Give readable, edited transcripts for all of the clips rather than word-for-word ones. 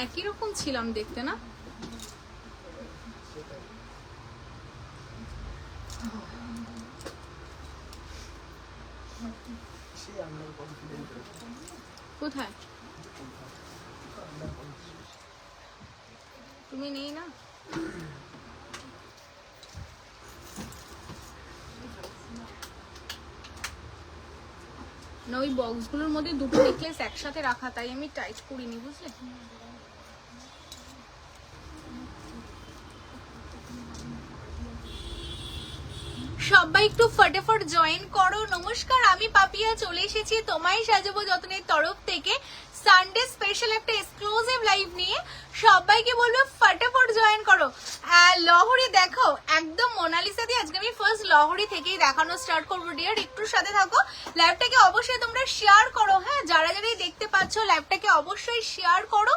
একই রকম ছিলাম দেখতে না? কোথায় তুমি নেই না? না ওই বক্সগুলোর মধ্যে দুটো নেকলেস একসাথে রাখা, তাই আমি টাইট করিনি, বুঝলে? সবাই একটু ফটাফট জয়েন করো। নমস্কার, আমি পাপিয়া চলে এসেছি তোমায় সাজাবো যত্নের তরফ থেকে সানডে স্পেশাল একটা এক্সক্লুসিভ লাইভ নিয়ে। সবাইকে বলবো ফটাফট জয়েন করো। লহরি দেখো একদম মোনালিসা দিয়ে আজকে আমি ফার্স্ট লহরি থেকেই দেখানো স্টার্ট করবো ডিয়ার, একটু সাথে থাকো। লাইভটাকে অবশ্যই তোমরা শেয়ার করো, হ্যাঁ যারা যারাই দেখতে পাচ্ছ লাইভটাকে অবশ্যই শেয়ার করো।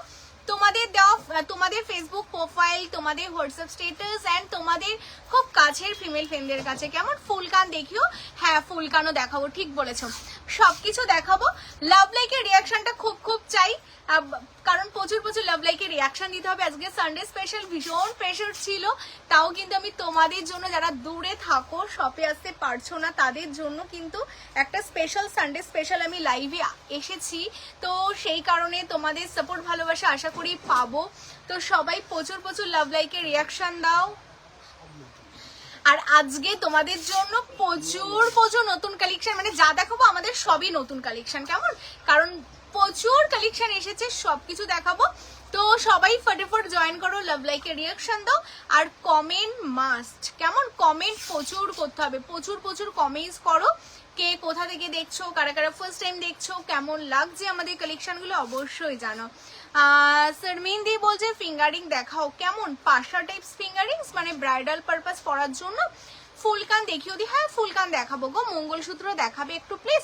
তোমাদের দেওয়া তোমাদের ফেসবুক প্রোফাইল, তোমাদের হোয়াটসঅ্যাপ স্ট্যাটাস এন্ড তোমাদের খুব কাছের ফিমেল ফ্রেন্ডদের কাছে কেমন ফুলকান দেখিও। হ্যাঁ ফুলকানও দেখাবো, ঠিক বলেছো, সবকিছু দেখাবো। লাভ লাইকের রিয়াকশনটা খুব খুব চাই, কারণ প্রচুর প্রচুর লাভ লাইকের রিয়াকশন দিতে হবে। আজকে সানডে স্পেশাল ভীষণ প্রেশার ছিল, তাও কিন্তু আমি তোমাদের জন্য যারা দূরে থাকো শপে আসতে পারছো না তাদের জন্য কিন্তু একটা স্পেশাল সানডে স্পেশাল আমি লাইভে এসেছি। তো সেই কারণে তোমাদের সাপোর্ট ভালোবাসা আশা করি পাবো। তো সবাই প্রচুর প্রচুর লাভ লাইকের রিয়াকশন দাও। আর আজকে তোমাদের জন্য প্রচুর প্রচুর নতুন কালেকশন, মানে যা দেখাবো আমাদের সবই নতুন কালেকশন, কেমন? কারণ প্রচুর কালেকশন এসেছে, সবকিছু দেখাবো। তো সবাই ফটাফট জয়েন করো, লাভ লাইকে রিয়াকশন দাও আর কমেন্ট মাস্ট, কেমন? কমেন্ট প্রচুর করতে হবে, প্রচুর প্রচুর কমেন্টস করো। কে কোথা থেকে দেখছো, কারা কারা ফার্স্ট টাইম দেখছো, কেমন লাগছে আমাদের কালেকশনগুলো অবশ্যই জানো। শর্মিন্দি বলছে ফিঙ্গারিং দেখাও, কেমন? পাশা টাইপস ফিঙ্গারিংস মানে ব্রাইডাল পারপাস পরার জন্য। ফুলকান দেখিও দি, হ্যাঁ ফুলকান দেখাবো গো। মঙ্গলসূত্র দেখাবে একটু প্লিজ।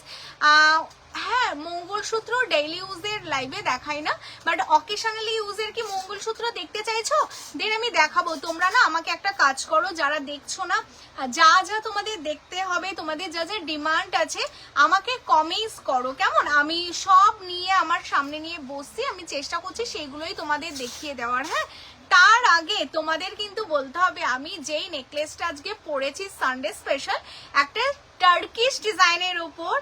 হ্যাঁ মঙ্গলসূত্র ডেইলি ইউজের লাইভে দেখাই না, বাট অকেশনালি ইউজের কি মঙ্গলসূত্র দেখতে চাইছো? দেন আমি দেখাবো। তোমরা না আমাকে একটা কাজ করো, যারা দেখছো না, যা যা তোমাদের দেখতে হবে, তোমাদের যা যা ডিমান্ড আছে আমাকে কমেন্টস করো, কেমন? আমি সব নিয়ে আমার সামনে নিয়ে বসছি, আমি চেষ্টা করছি সেইগুলোই তোমাদের দেখিয়ে দেওয়ার। হ্যাঁ তার আগে তোমাদের কিন্তু বলতে হবে আমি যেই নেকলেসটা আজকে পরেছি সানডে স্পেশাল একটা টার্কিশ ডিজাইনের উপর,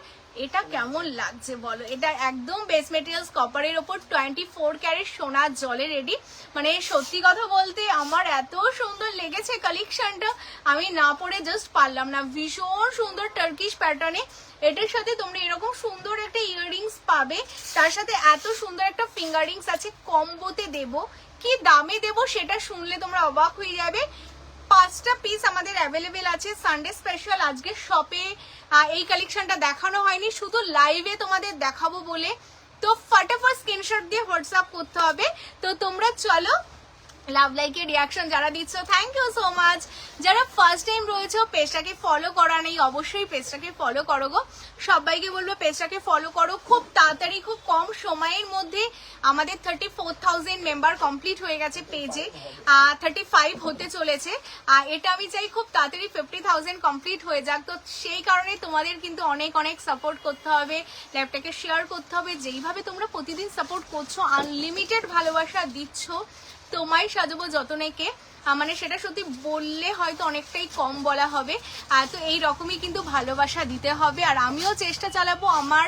এটা কেমন লাগছে বলো? এটা একদম বেস মেটেরিয়ালস কপারের ওপর 24 ক্যারেট সোনার জলে রেডি। মানে সত্যি কথা বলতে আমার এত সুন্দর লেগেছে কালেকশনটা, আমি না পরে জাস্ট পারলাম না। ভীষণ সুন্দর টার্কিশ প্যাটার্নে, এটার সাথে তোমরা এরকম সুন্দর একটা ইয়াররিংস পাবে, তার সাথে এত সুন্দর একটা ফিঙ্গারিংস আছে, কম্বোতে দেবো। কি দামে দেবো সেটা শুনলে তোমরা অবাক হয়ে যাবে। 5টা পিস আমাদের অ্যাভেলেবেল আছে সানডে স্পেশাল। আজকে শপে এই কালেকশনটা দেখানো হয়নি, শুধু লাইভে তোমাদের দেখাবো বলে। তো ফটাফট স্ক্রিনশট দিয়ে হোয়াটসঅ্যাপ করতে হবে। তো তোমরা চলো লাভ লাইকের রিয়াকশন যারা দিচ্ছ থ্যাংক ইউ সো মাচ। যারা ফার্স্ট টাইম রয়েছে পেজটাকে ফলো করা নেই অবশ্যই পেজটাকে ফলো করো গো। সবাইকে বলবো পেজটাকে ফলো করো, খুব তাড়াতাড়ি খুব কম সময়ের মধ্যে আমাদের 34,000 মেম্বার কমপ্লিট হয়ে গেছে পেজে, 35 হতে চলেছে। এটা আমি চাই খুব তাড়াতাড়ি 50,000 কমপ্লিট হয়ে যাক। তো সেই কারণে তোমাদের কিন্তু অনেক অনেক সাপোর্ট করতে হবে, ল্যাবটাকে শেয়ার করতে হবে। যেইভাবে তোমরা প্রতিদিন সাপোর্ট করছো, আনলিমিটেড ভালোবাসা দিচ্ছ তোমায় সাজাবো যতনেকে, মানে সেটা সত্যি বললে হয়তো অনেকটাই কম বলা হবে। তো এই রকমই কিন্তু ভালোবাসা দিতে হবে। আর আমিও চেষ্টা চালাবো আমার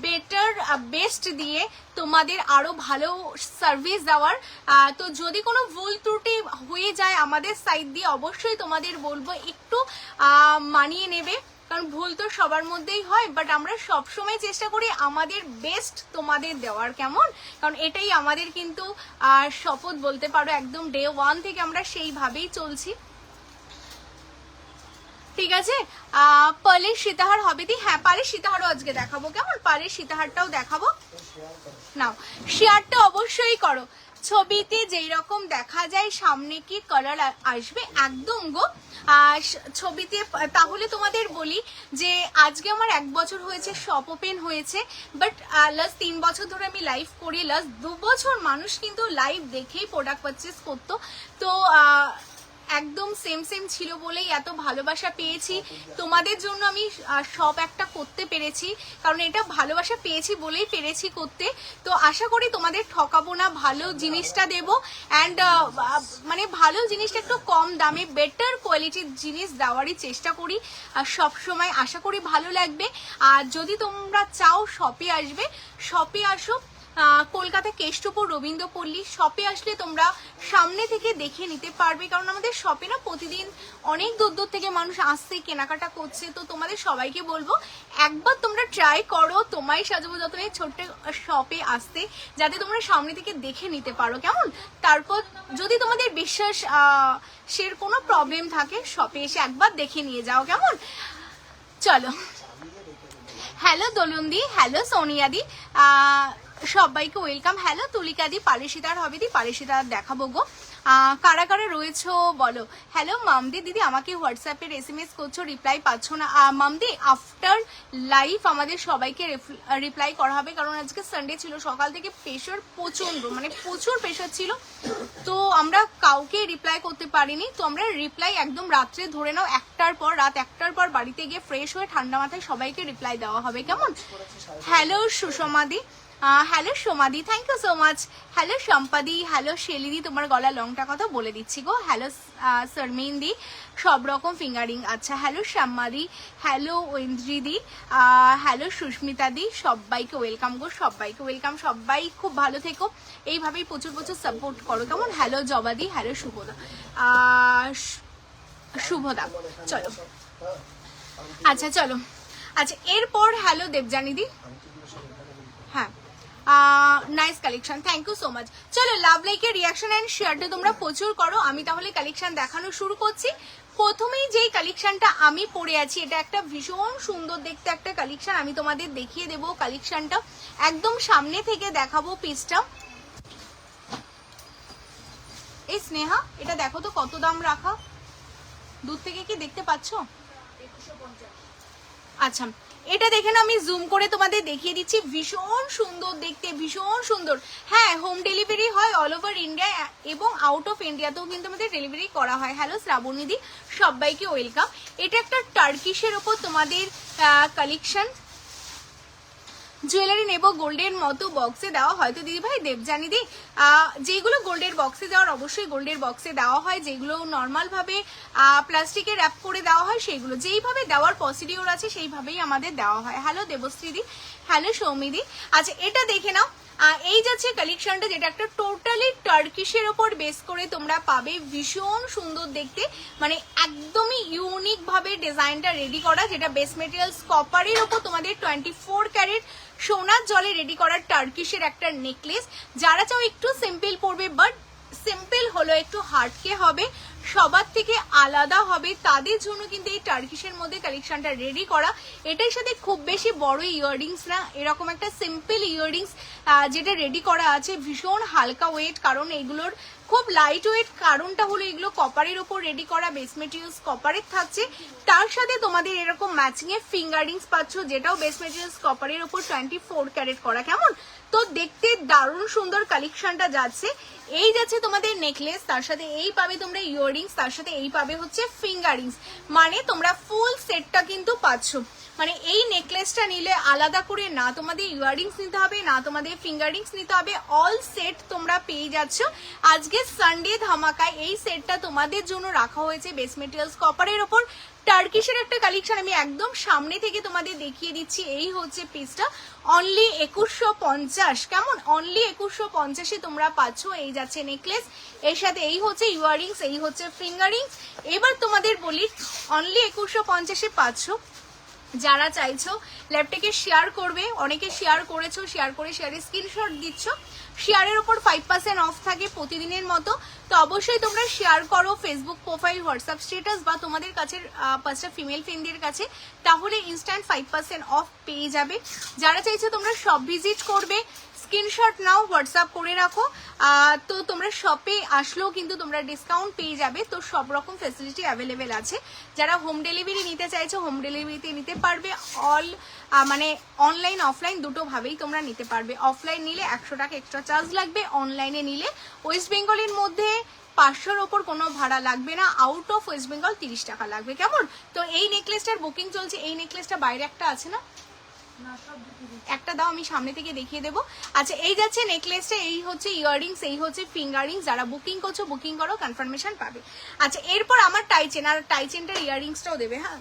বেটার বেস্ট দিয়ে তোমাদের আরো ভালো সার্ভিস দেওয়ার। তো যদি কোনো ভুল ত্রুটি হয়ে যায় আমাদের সাইড দিয়ে অবশ্যই তোমাদের বলবো একটু মানিয়ে নেবে, কারণ ভুল তো সবার মধ্যেই হয়, বাট আমরা সবসময় চেষ্টা করি আমাদের বেস্ট তোমাদের দেওয়ার, কেমন? কারণ এটাই আমাদের কিন্তু শপথ বলতে পারো, একদম ডে 1 থেকে আমরা সেইভাবেই চলছি। ঠিক আছে, পালের সীতাহার হবে দি, হ্যাঁ পালের সীতাহারও আজকে দেখাবো, কেমন? পালের সীতাহারটাও দেখাবো। নাও শেয়ারটা অবশ্যই করো। ছবিতে যেই রকম দেখা যায় সামনে কি কালার আসবে একদম গো ছবিতে। তাহলে তোমাদের বলি যে আজকে আমার 1 বছর হয়েছে শপ ওপেন হয়েছে, বাট লাস্ট 3 বছর ধরে আমি লাইভ করি। লাস্ট 2 বছর মানুষ কিন্তু লাইভ দেখেই প্রোডাক্ট পারচেস করতো। তো একদম সেম সেম ছিল বলেই এত ভালোবাসা পেয়েছি তোমাদের জন্য। আমি সব একটা করতে পেরেছি, কারণ এটা ভালোবাসা পেয়েছি বলেই পেরেছি করতে। তো আশা করি তোমাদের ঠকাবো না, ভালো জিনিসটা দেবো। অ্যান্ড মানে ভালো জিনিসটা একটু কম দামে বেটার কোয়ালিটির জিনিস দেওয়ারই চেষ্টা করি আর সব সময়। আশা করি ভালো লাগবে। আর যদি তোমরা চাও শপে আসবে, শপে আসো, কলকাতা কেষ্টপুর রবীন্দ্রপল্লী। শপে আসলে তোমরা সামনে থেকে দেখে নিতে পারবে, কারণ আমাদের শপে না প্রতিদিন অনেক দূর দূর থেকে মানুষ আসছে, কেনাকাটা করছে। তো তোমাদের সবাইকে বলবো একবার তোমরা ট্রাই করো তোমায় সাজাবো যতনের ছোট্ট শপে আসতে, যাতে তোমরা সামনে থেকে দেখে নিতে পারো, কেমন? তারপর যদি তোমাদের বিশ্বাস সের কোনো প্রবলেম থাকে, শপে এসে একবার দেখে নিয়ে যাও, কেমন? চলো। হ্যালো দোলনদি, হ্যালো সোনিয়াদি, সবাইকে ওয়েলকাম। হ্যালো তুলিকাদি, পালিশিতার হবে দি, পালিশিতার দেখাবো গো। কারা কারা রয়েছো বলো। হ্যালো মামদি দিদি, আমাকে হোয়াটসঅ্যাপের SMS করছো, রিপ্লাই পাচ্ছ না। মামদি আফটার লাইভ আমাদের সবাইকে রিপ্লাই করা হবে, কারণ আজকে সানডে ছিল, সকাল থেকে প্রেশার প্রচন্ড, মানে প্রচুর প্রেশার ছিল, তো আমরা কাউকে রিপ্লাই করতে পারিনি। তো আমরা রিপ্লাই একদম রাত্রে ধরে নাও 1টার পর, রাত 1টার পর বাড়িতে গিয়ে ফ্রেশ হয়ে ঠান্ডা মাথায় সবাইকে রিপ্লাই দেওয়া হবে, কেমন? হ্যালো সুষমাদি, হ্যালো সোমাদি, thank you so much. Hello সম্পাদি, হ্যালো শেলিদি, তোমার গলা লংটা কথা বলে দিচ্ছি গো। হ্যালো শর্মিন্দি, সব রকম ফিঙ্গারিং। আচ্ছা হ্যালো শ্যামাদি, হ্যালো ঐন্দ্রিদি, হ্যালো সুস্মিতাদি, সবাইকে ওয়েলকাম গো, সবাইকে ওয়েলকাম। সবাই খুব ভালো থেকো, এইভাবেই প্রচুর প্রচুর সাপোর্ট করো, কেমন? হ্যালো জবাদি, হ্যালো শুভদা, শুভদা। চলো আচ্ছা চলো। আচ্ছা এরপর হ্যালো দেবজানিদি, হ্যাঁ nice collection, thank you so much. চলো লাভ লাইকের রিয়াকশন অ্যান্ড শেয়ারটা তোমরা প্রচুর করো। আমি তাহলে কালেকশন দেখানো শুরু করছি। প্রথমেই যেই কালেকশনটা আমি পরে আছি, এটা একটা ভীষণ সুন্দর দেখতে একটা কালেকশন। আমি তোমাদের দেখিয়ে দেবো কালেকশনটা, একদম সামনে থেকে দেখাবো পিসটা। এই স্নেহা, এটা দেখো তো কত দাম রাখা, দূর থেকে কি দেখতে পাচ্ছ? আচ্ছা এটা দেখে না, আমি জুম করে তোমাদের দেখিয়ে দিচ্ছি, ভীষণ সুন্দর দেখতে, ভীষণ সুন্দর। হ্যাঁ হোম ডেলিভারি হয় অল ওভার ইন্ডিয়া এবং আউট অফ ইন্ডিয়াতেও কিন্তু আমাদের ডেলিভারি করা হয়। হ্যালো শ্রাবণীদি, সবাইকে ওয়েলকাম। এটা একটা টার্কিশের ওপর তোমাদের কালেকশন, জুয়েলারি নেব গোল্ডের মতো বক্সে দেওয়া হয়। তো দিদি ভাই দেবজানি দি, যেগুলো গোল্ডের বক্সে দেওয়ার অবশ্যই গোল্ডের বক্সে দেওয়া হয়, যেগুলো নর্মালভাবে প্লাস্টিকে র্যাপ করে দেওয়া হয় সেগুলো যেইভাবে দেওয়ার প্রসিডিওর আছে সেইভাবেই আমাদের দেওয়া হয়। হ্যালো দেবশ্রীদি, হ্যালো সৌমিদি। আচ্ছা এটা দেখে নাও, এই যাচ্ছে কালেকশনটা, যেটা একটা টোটালি টার্কিশের ওপর বেস করে তোমরা পাবে, ভীষণ সুন্দর দেখতে, মানে একদমই ইউনিক ভাবে ডিজাইনটা রেডি করা, যেটা বেস মেটেরিয়ালস কপারের ওপর তোমাদের 24 ক্যারেট সোনার জলে রেডি করার টার্কিশের একটা নেকলেস। যারা চাও একটু সিম্পল পড়বে, বাট সিম্পল হলো একটু হার্ডকে হবে, সবার থেকে আলাদা হবে, তাদের জন্য কিন্তু এই টার্কিশের মধ্যে কালেকশনটা রেডি করা। এটার সাথে খুব বেশি বড় ইয়াররিংস না, এরকম একটা সিম্পল ইয়াররিংস যেটা রেডি করা আছে, ভীষণ হালকা ওয়েট, কারণ এগুলোর খুব লাইট ওয়েট, কারণটা হলো এগুলো কপারের ওপর রেডি করা, বেস মেটেরিয়ালস কপারের থাকছে, তার সাথে তোমাদের এরকম ম্যাচিং এর ফিঙ্গারিংস পাচ্ছ, যেটাও বেস মেটেরিয়ালস কপারের ওপর 24 ক্যারেট করা, কেমন? তো দেখতে দারুণ সুন্দর কালেকশনটা যাচ্ছে। এই যাচ্ছে তোমাদের নেকলেস, তার সাথে এই পাবে তোমরা ইয়াররিংস, তার সাথে এই পাবে হচ্ছে ফিঙ্গারিংস, মানে তোমরা ফুল সেটটা কিন্তু পাচ্ছ। মানে এই নেকলেসটা নিলে আলাদা করে না তোমাদের ইয়াররিংস নিতে হবে, না তোমাদের ফিঙ্গারিংস নিতে হবে, অল সেট তোমরা পেয়ে যাচ্ছ। আজকে সানডে ধামাকায় এই সেটটা তোমাদের জন্য রাখা হয়েছে বেস মেটেরিয়ালস কপারের ওপর টার্কিশের একটা কালেকশন। আমি একদম সামনে থেকে তোমাদের দেখিয়ে দিচ্ছি, এই হচ্ছে পিসটা, অনলি 2150, কেমন? অনলি 2150-এ তোমরা পাচ্ছ। এই যাচ্ছে নেকলেস, এর সাথে এই হচ্ছে ইয়াররিংস, এই হচ্ছে ফিঙ্গারিংস। এবার তোমাদের বলি অনলি 2150-এ পাচ্ছ। যারা চাইছো ল্যাপটপে শেয়ার করবে, অনেকে শেয়ার করেছো, শেয়ার করে শেয়ারে স্ক্রিনশট দিচ্ছ, শেয়ারের ওপর 5% অফ থাকে প্রতিদিনের মতো। তো অবশ্যই তোমরা শেয়ার করো ফেসবুক প্রোফাইল, হোয়াটসঅ্যাপ স্ট্যাটাস বা তোমাদের কাছে 5টা ফিমেল ফ্রেন্ডদের কাছে, তাহলে ইনস্ট্যান্ট 5% অফ পেয়ে যাবে। যারা চাইছো তোমরা শপ ভিজিট করবে, স্ক্রিনশট নাও, হোয়াটসঅ্যাপ করে রাখো, তো তোমরা শপে আসলেও কিন্তু তোমরা ডিসকাউন্ট পেয়ে যাবে। তো সব রকম ফ্যাসিলিটি অ্যাভেলেবেল আছে। যারা হোম ডেলিভারি নিতে চাইছো হোম ডেলিভারিতে নিতে পারবে, অল মানে অনলাইন অফলাইন দুটো ভাবেই তোমরা নিতে পারবে। অফলাইন নিলে 100 টাকা এক্সট্রা চার্জ লাগবে, অনলাইনে নিলে ওয়েস্ট বেঙ্গলের মধ্যে 500-র ওপর কোনো ভাড়া লাগবে না, আউট অফ ওয়েস্ট বেঙ্গল 30 টাকা লাগবে। কেমন? তো এই নেকলেসটার বুকিং চলছে। এই নেকলেসটা বাইরে একটা আছে না, একটা দাও আমি সামনে থেকে দেখিয়ে দেবো। আচ্ছা এই যাচ্ছে নেকলেসটা, এই হচ্ছে ইয়াররিংস, এই হচ্ছে ফিঙ্গারিংস। যারা বুকিং করছো বুকিং করো, কনফার্মেশন পাবে। আচ্ছা এরপর আমার টাইচেন, আর টাইচেনটার ইয়াররিংসটাও দেবে। হ্যাঁ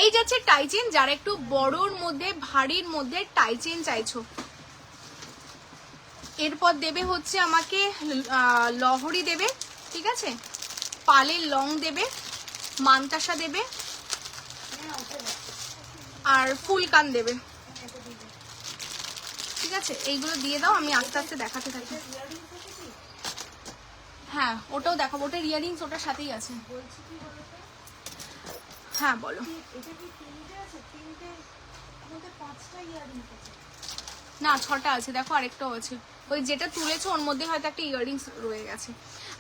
এই যাচ্ছে টাইচেন, যারা একটু বড়র মধ্যে ভারীর মধ্যে টাইচেন চাইছো। এরপর দেবে হচ্ছে আমাকে লহরি দেবে, ঠিক আছে, পালের লং দেবে, মানতাসা দেবে, আর ফুলকান দেবে, ঠিক আছে। এইগুলো দিয়ে দাও, আমি আস্তে আস্তে দেখাতে থাকি। হ্যাঁ ওটাও দেখাবো, ওটার ইয়ারিংস ওটার সাথেই আছে। হ্যাঁ বলো। না 6টা আছে, দেখো আরেকটাও আছে, ওই যেটা তুলেছো ওর মধ্যে হয়তো একটা ইয়াররিংস রয়ে গেছে।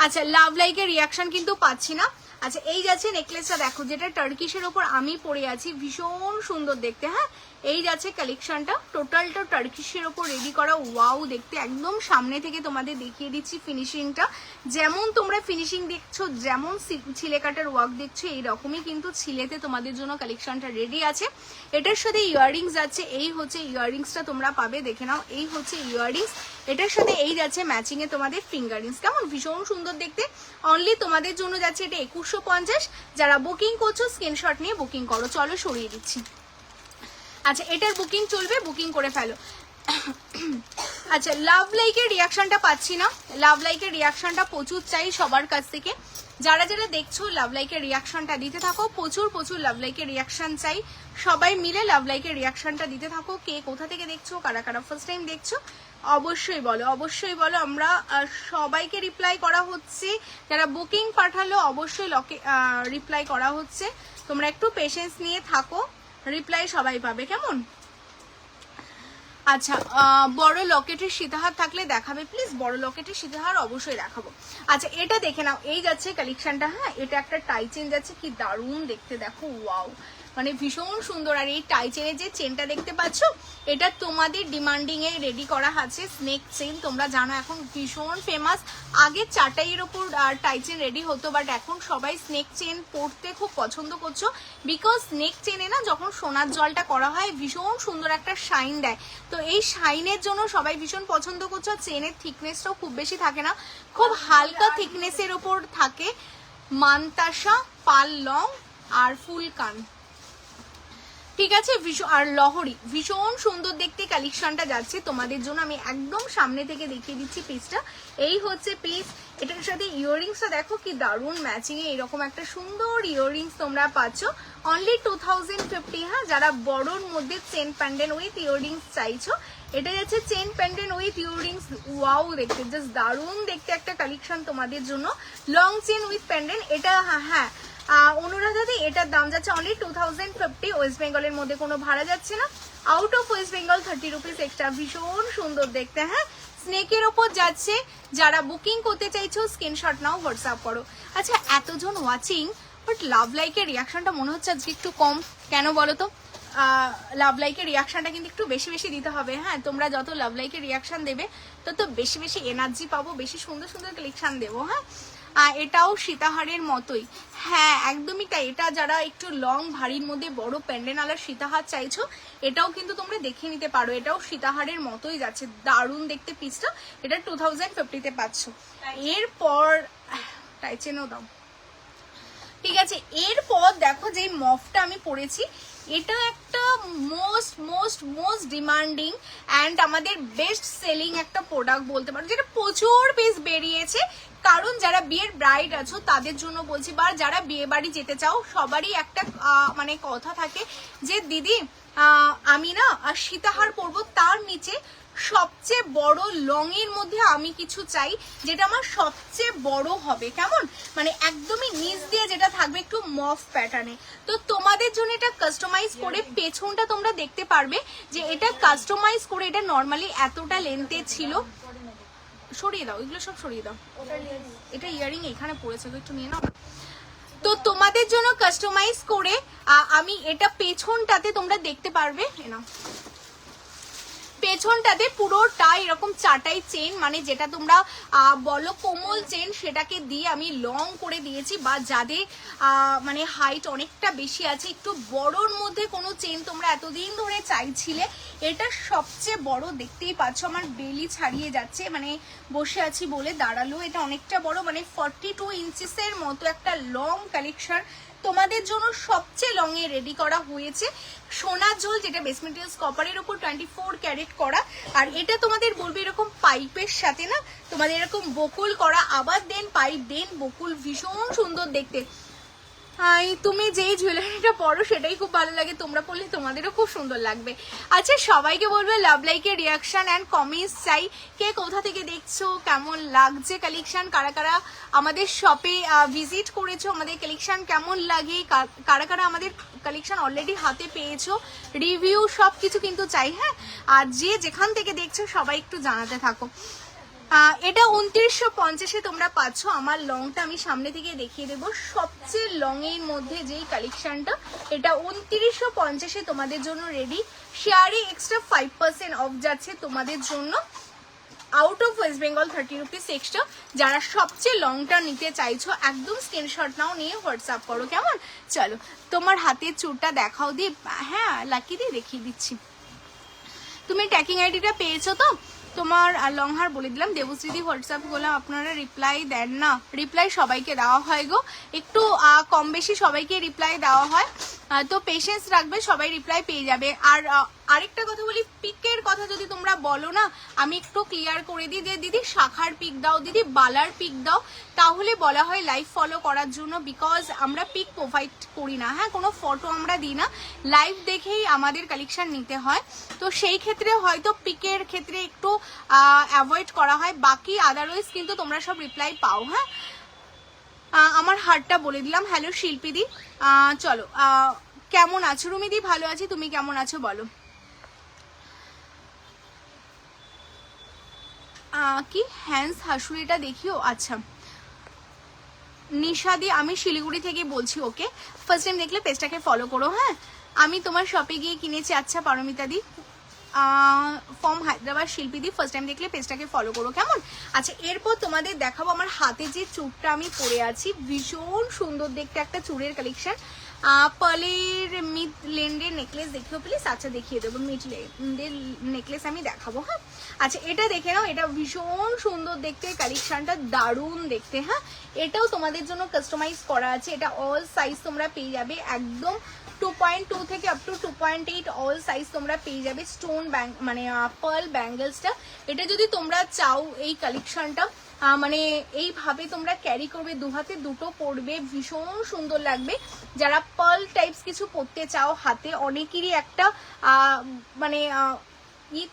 আচ্ছা লাভ লাইকের রিয়াকশন কিন্তু পাচ্ছি না। আচ্ছা এই যাচ্ছে নেকলেসটা, দেখো যেটা টার্কিশের ওপর আমি পরে আছি, ভীষণ সুন্দর দেখতে। হ্যাঁ এই যাচ্ছে কালেকশনটা, টোটালটা টার্কিশের ওপর রেডি করা, ওয়াও দেখতে। একদম সামনে থেকে তোমাদের দেখিয়ে দিচ্ছি ফিনিশিংটা, যেমন তোমরা ফিনিশিং দেখছো, যেমন ছিলে কাটার ওয়ার্ক দেখছো, এইরকমই কিন্তু ছিলেতে তোমাদের জন্য কালেকশনটা রেডি আছে। এটার সাথে ইয়াররিংস যাচ্ছে, এই হচ্ছে ইয়াররিংসটা তোমরা পাবে, দেখে নাও, এই হচ্ছে ইয়াররিংস। এটার সাথে এই যাচ্ছে ম্যাচিং এ তোমাদের ফিঙ্গারিংস। কেমন? ভীষণ সুন্দর দেখতে। অনলি তোমাদের জন্য যাচ্ছে এটা 2150। যারা বুকিং করছো স্ক্রিনশট নিয়ে বুকিং করো। চলো সরিয়ে দিচ্ছি। আচ্ছা এটার বুকিং চলবে, বুকিং করে ফেলো। আচ্ছা লাভ লাইকের রিয়াকশনটা পাচ্ছি না, লাভ লাইকের রিয়াকশনটা প্রচুর চাই সবার কাছ থেকে। যারা যারা দেখছো লাভ লাইকের রিয়াকশনটা দিতে থাকো, প্রচুর প্রচুর লাভ লাইকের রিয়াকশন চাই। সবাই মিলে লাভ লাইকের রিয়াকশনটা দিতে থাকো। কে কোথা থেকে দেখছো, কারা কারা ফার্স্ট টাইম দেখছো, অবশ্যই বলো, অবশ্যই বলো। আমরা সবাইকে রিপ্লাই করা হচ্ছে, যারা বুকিং পাঠালো অবশ্যই রিপ্লাই করা হচ্ছে। তোমরা একটু পেশেন্স নিয়ে থাকো, রিপ্লাই সবাই পাবে। কেমন? আচ্ছা বড় লকেটের সীতাহার থাকলে দেখাবে প্লিজ, বড় লকেটের সীতাহার অবশ্যই দেখাবো। আচ্ছা এটা দেখে নাও, এই যাচ্ছে কালেকশনটা। হ্যাঁ এটা একটা টাইচেন যাচ্ছে, কি দারুণ দেখতে, দেখো ওয়াও, মানে ভীষণ সুন্দর। আর এই টাইচেনের যে চেনটা দেখতে পাচ্ছ, এটা তোমাদের ডিমান্ডিং এ রেডি করা আছে স্নেক চেন। তোমরা জানো এখন ভীষণ ফেমাস, আগে চাটাইয়ের ওপর টাইচেন রেডি হতো, বাট এখন সবাই স্নেক চেন পরতে খুব পছন্দ করছো, বিকজ স্নেক চেনে না যখন সোনার জলটা করা হয় ভীষণ সুন্দর একটা শাইন দেয়। তো এই শাইনের জন্য সবাই ভীষণ পছন্দ করছো। চেনের থিকনেসটাও খুব বেশি থাকে না, খুব হালকা থিকনেসের ওপর থাকে। মানতাসা, পাল লং আর ফুলকান, ঠিক আছে। আর লহরি, ভীষণ সুন্দর দেখতে কালেকশনটা যাচ্ছে তোমাদের জন্য। আমি একদম সামনে থেকে দেখিয়ে দিচ্ছি পিসটা। এই হচ্ছে পিস, এটার সাথে ইয়াররিংসটা দেখো কি দারুণ ম্যাচিং এ এরকম একটা সুন্দর ইয়াররিংস তোমরা পাচ্ছ। অনলি 2050। হ্যাঁ যারা বড়র মধ্যে চেন প্যান্ডেন্ট উইথ ইয়াররিংস চাইছো, এটা যাচ্ছে chain pendant with earrings. Wow দেখতে, জাস্ট দারুণ দেখতে একটা কালেকশন তোমাদের জন্য। লং চেন উইথ প্যান্ডেন্ট, এটা হ্যাঁ অনুরাধাদি এটার দাম যাচ্ছে অনলি 2050। ওয়েস্ট বেঙ্গলের মধ্যে কোনো ভাড়া যাচ্ছে না, out of West Bengal 30 rupees extra. ভীষণ সুন্দর দেখতে। হ্যাঁ স্নেকের ওপর যাচ্ছে, যারা বুকিং করতে চাইছো স্ক্রিনশট নাও, হোয়াটসঅ্যাপ করো। আচ্ছা এতজন ওয়াচিং, বাট লাভ লাইকের রিয়াকশনটা মনে হচ্ছে আজকে একটু কম, কেন বলো তো? লাভ লাইকের রিয়াকশনটা কিন্তু একটু বেশি বেশি দিতে হবে। হ্যাঁ তোমরা যত লাভ লাইকের রিয়াকশন দেবে তত বেশি বেশি এনার্জি পাবো, বেশি সুন্দর সুন্দর কালেকশন দেবো। হ্যাঁ এটাও সীতাহারের মতোই, হ্যাঁ একদমই তাই। এটা যারা একটু লং ভারীর মধ্যে বড় প্যান্ডেনালার সীতাহার চাইছো, এটাও কিন্তু তোমরা দেখে নিতে পারো। এটাও সীতাহারের মতোই যাচ্ছে, দারুণ দেখতে পিসটা। এটা 2050-তে পাচ্ছ। এরপর টাইচেনও দাও, ঠিক আছে। এরপর দেখো যে মফটা আমি পরেছি, এটা একটা most most most demanding and আমাদের বেস্ট সেলিং একটা প্রোডাক্ট বলতে পারো, যেটা প্রচুর পিস বেরিয়েছে। কারণ যারা বিয়ের ব্রাইড আছো তাদের জন্য বলছি, বা যারা বিয়ে বাড়ি যেতে চাও সবারই একটা মানে কথা থাকে যে দিদি আমি না সীতাহার পরবো, তার নিচে সবচেয়ে বড় লং এর মধ্যে আমি কিছু চাই যেটা আমার সবচেয়ে বড় হবে। কেমন? মানে একদমই নিচ দিয়ে যেটা থাকবে একটু মফ প্যাটার্নে। তো তোমাদের জন্য এটা কাস্টমাইজ করে, পেছনটা তোমরা দেখতে পারবে যে এটা কাস্টমাইজ করে। এটা নর্মালি এতটা লেন্থে ছিল, সরিয়ে দাও এগুলো সব সরিয়ে দাও। এটা ইয়ারিং এখানে পড়েছে, একটু নিয়ে নাও। তো তোমাদের জন্য কাস্টমাইজ করে আমি এটা পেছনটাতে তোমরা দেখতে পারবে, না পেছনটাতে পুরোটা এরকম চাটাই চেন, মানে যেটা তোমরা বলো কোমল চেন, সেটাকে দিয়ে আমি লং করে দিয়েছি। বা যাদের মানে হাইট অনেকটা বেশি আছে, একটু বড়োর মধ্যে কোনো চেন তোমরা এতদিন ধরে চাইছিলে, এটা সবচেয়ে বড়, দেখতেই পাচ্ছ আমার বেলি ছাড়িয়ে যাচ্ছে, মানে বসে আছি বলে দাঁড়ালো। এটা অনেকটা বড়, মানে 42 ইঞ্চিসের মতো একটা লং কালেকশন তোমাদের জন্য সবচেয়ে লং এ রেডি করা হয়েছে। সোনার ঝোল, যেটা বেস মেটেরিয়ালস কপারের উপর 24 ক্যারেট করা। আর এটা তোমাদের বলবে এরকম পাইপের সাথে না, তোমাদের এরকম বকুল করা, আবার দেন পাইপ দেন বকুল, ভীষণ সুন্দর দেখতে। তুমি যেই জুয়েলারিটা পরো সেটাই খুব ভালো লাগে, তোমরা পরলে তোমাদেরও খুব সুন্দর লাগবে। আচ্ছা, সবাইকে বলবে লাভ লাইকের রিয়াকশন অ্যান্ড কমেন্টস চাই, কে কোথা থেকে দেখছো, কেমন লাগছে কালেকশন, কারা কারা আমাদের শপে ভিজিট করেছো, আমাদের কালেকশন কেমন লাগে, কারা কারা আমাদের কালেকশন অলরেডি হাতে পেয়েছো, রিভিউ সব কিছু কিন্তু চাই। হ্যাঁ, আর যে যেখান থেকে দেখছো সবাই একটু জানাতে থাকো। এটা 2950-এ তোমরা পাচ্ছ। আমার লংটা আমি সামনে থেকে দেখিয়ে দেবো, সবচেয়ে লং এর মধ্যে যেই কালেকশনটা, এটা 2950-এ তোমাদের জন্য রেডি। শেয়ারে এক্সট্রা 5% অফ যাচ্ছে তোমাদের জন্য, out of West Bengal 30 rupees extra. যারা সবচেয়ে লংটা নিতে চাইছো একদম স্ক্রিনশট নাও, নিয়ে হোয়াটসঅ্যাপ করো। কেমন? চলো তোমার হাতের চুরটা দেখাও দি। হ্যাঁ লাকি দিয়ে দেখিয়ে দিচ্ছি। তুমি ট্র্যাকিং আইডিটা পেয়েছো তো? তোমার লং হার বলে দিলাম। দেবশ্রীদি হোয়াটসঅ্যাপ করলাম, আপনারা রিপ্লাই দেন না। রিপ্লাই সবাইকে দেওয়া হয় গো, একটু কম বেশি সবাইকে রিপ্লাই দেওয়া হয়, তো পেশেন্স রাখবে, সবাই রিপ্লাই পেয়ে যাবে। আর আরেকটা কথা বলি, পিকের কথা যদি তোমরা বলো না, আমি একটু ক্লিয়ার করে দিই যে দিদি শাখার পিক দাও, দিদি বালার পিক দাও, তাহলে বলা হয় লাইভ ফলো করার জন্য, বিকজ আমরা পিক প্রোভাইড করি না। হ্যাঁ, কোনো ফটো আমরা দিই না, লাইভ দেখেই আমাদের কালেকশন নিতে হয়। তো সেই ক্ষেত্রে হয়তো পিকের ক্ষেত্রে একটু অ্যাভয়েড করা হয়, বাকি আদারওয়াইজ কিন্তু তোমরা সব রিপ্লাই পাও। হ্যাঁ, আমার হারটা বলে দিলাম। হ্যালো শিল্পীদি, চলো কেমন আছো? রুমিদি ভালো আছি, তুমি কেমন আছো বলো। কি হ্যান্স হাসুরিটা দেখিও। আচ্ছা নিশাদি, আমি শিলিগুড়ি থেকে বলছি। ওকে, ফার্স্ট টাইম দেখলে পেজটাকে ফলো করো। হ্যাঁ, আমি তোমার শপে গিয়ে কিনেছি। আচ্ছা পারমিতাদি ফ্রম হায়দ্রাবাদ। শিল্পীদি, ফার্স্ট টাইম দেখলে পেজটাকে ফলো করো। কেমন? আচ্ছা, এরপর তোমাদের দেখাবো আমার হাতে যে চুড়টা আমি পরে আছি, ভীষণ সুন্দর দেখতে একটা চুড়ের কালেকশন। পার্লের মিড লেন্ডের নেকলেস দেখিও প্লিজ। আচ্ছা দেখিয়ে দেবো, মিড লেন্ডের নেকলেস আমি দেখাবো। হ্যাঁ, আচ্ছা এটা দেখে নাও, এটা ভীষণ সুন্দর দেখতে, কালেকশনটা দারুণ দেখতে। হ্যাঁ, এটাও তোমাদের জন্য কাস্টমাইজ করা আছে, এটা অল সাইজ তোমরা পেয়ে যাবে, একদম 2.2 থেকে আপ টু 2.8 অল সাইজ তোমরা পেয়ে যাবে। স্টোন মানে পার্ল ব্যাঙ্গেলসটা, এটা যদি তোমরা চাও এই কালেকশনটা মানে এইভাবে তোমরা ক্যারি করবে, দু হাতে দুটো পরবে, ভীষণ সুন্দর লাগবে। যারা পার্ল টাইপস কিছু পরতে চাও হাতে, অনেকেরই একটা মানে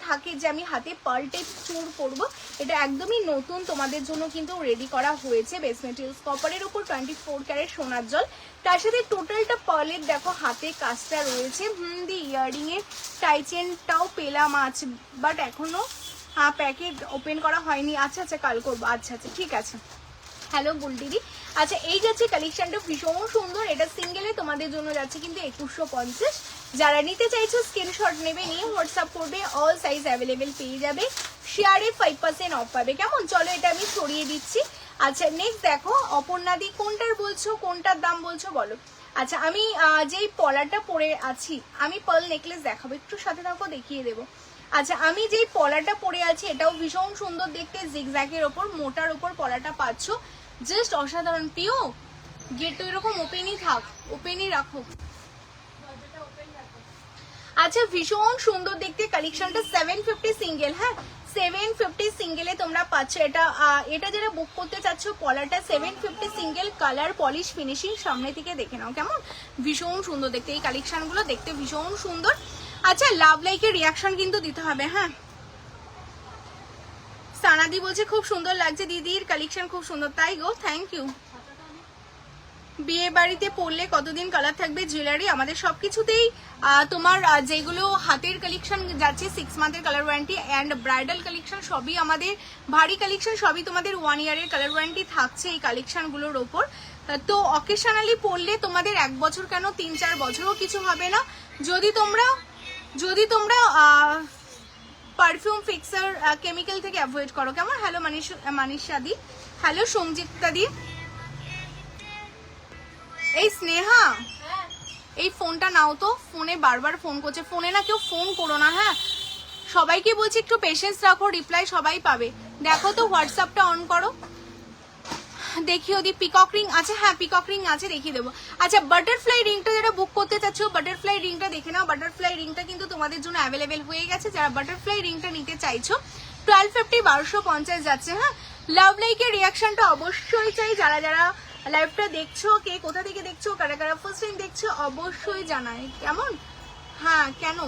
থাকে যে আমি হাতে পার্ল টাইপ চুর পরবো, এটা একদমই নতুন তোমাদের জন্য কিন্তু রেডি করা হয়েছে। বেস মেটেরিয়ালস কপারের উপর 24 ক্যারেট সোনার জল, তার সাথে টোটালটা পার্লের দেখো হাতে কাজটা রয়েছে। দি ইয়ারিং এর টাইচেনটাও পেলাম আছে, বাট এখনো প্যাকেট ওপেন করা হয়নি। আচ্ছা আচ্ছা কাল করবো। আচ্ছা আচ্ছা ঠিক আছে। হ্যালো বুলদিদি, আচ্ছা এই যাচ্ছে কালেকশনটা ভীষণ সুন্দর, এটা সিঙ্গেলে তোমাদের জন্য যাচ্ছে কিন্তু 2150। যারা নিতে চাইছো স্ক্রিনশট নেবে, নিয়ে হোয়াটসঅ্যাপ করবে, অল সাইজ অ্যাভেলেবেল পেয়ে যাবে। শেয়ারে 5% অফ পাবে। কেমন? চলো এটা আমি ছড়িয়ে দিচ্ছি। আচ্ছা নেক্সট দেখো, অপর্ণাদি কোনটার বলছো, কোনটার দাম বলছো বলো। আচ্ছা আমি যেই পলাটা পরে আছি, আমি পার্ল নেকলেস দেখাবো, একটু সাথে থাকো দেখিয়ে দেবো। আচ্ছা আমি যেই পলাটা পরে আছি এটাও ভীষণ সুন্দর দেখতে, জিগজ্যাগের ওপর মোটার ওপর পলাটা পাচ্ছ, জাস্ট অসাধারণ। পিও গেট তো এরকম ওপেনই থাক, ওপেনই রাখো। আচ্ছা ভীষণ সুন্দর দেখতে কালেকশনটা, 750 সিঙ্গেল। হ্যাঁ 750 সিঙ্গেলে তোমরা পাচ্ছ এটা। এটা যারা বুক করতে চাচ্ছ পলাটা 750 সিঙ্গেল, কালার পলিশ ফিনিশিং সামনে থেকে দেখে নাও। কেমন? ভীষণ সুন্দর দেখতে, এই কালেকশনগুলো দেখতে ভীষণ সুন্দর। আচ্ছা লাভ লাইকের রিয়াকশন কিন্তু দিতে হবে। হ্যাঁ সানাদি বলছে খুব সুন্দর লাগছে দিদির কালেকশন, খুব সুন্দর। তাই গো, থ্যাংক ইউ। বিয়ে বাড়িতে পরলে কতদিন কালার থাকবে জুয়েলারি? আমাদের সবকিছুতেই তোমার যেগুলো হাতের কালেকশন যাচ্ছে 6 মান্থের colour warranty, and bridal collection সবই আমাদের, ভারী কালেকশন সবই তোমাদের 1 ইয়ারের কালার ওয়ারেন্টি থাকছে এই কালেকশনগুলোর ওপর। তো অকেশনালি পরলে তোমাদের 1 বছর কেন 3-4 বছরও কিছু হবে না। যদি তোমরা পারফিউম ফিক্সার কেমিক্যাল থেকে অ্যাভয়েড করো কেমন। হ্যালো মানিশা দি, হ্যালো সঞ্জিতা দি। এই স্নেহা এই ফোনটা নাও তো, ফোনে বারবার ফোন করছে, ফোনে না কেউ ফোন করো না হ্যাঁ, সবাইকে বলছি একটু পেশেন্স রাখো, রিপ্লাই সবাই পাবে। দেখো তো হোয়াটসঅ্যাপটা অন করো, দেখিও দি পিকক রিং আছে, হ্যাঁ পিকক রিং আছে দেখিয়ে দেবো। আচ্ছা বাটারফ্লাই রিংটা যারা বুক করতে চাচ্ছ বাটারফ্লাই রিংটা দেখে নাও, বাটারফ্লাই রিংটা কিন্তু তোমাদের জন্য অ্যাভেলেবেল হয়ে গেছে। যারা বাটারফ্লাই রিংটা নিতে চাইছো 1250 1250 যাচ্ছে। হ্যাঁ লাভ লাইকের রিয়াকশনটা অবশ্যই চাই, যারা যারা লাইভটা দেখছো, কে কোথা থেকে দেখছো, কারা কারা ফার্স্ট টাইম দেখছো অবশ্যই জানায় কেমন। হ্যাঁ কেন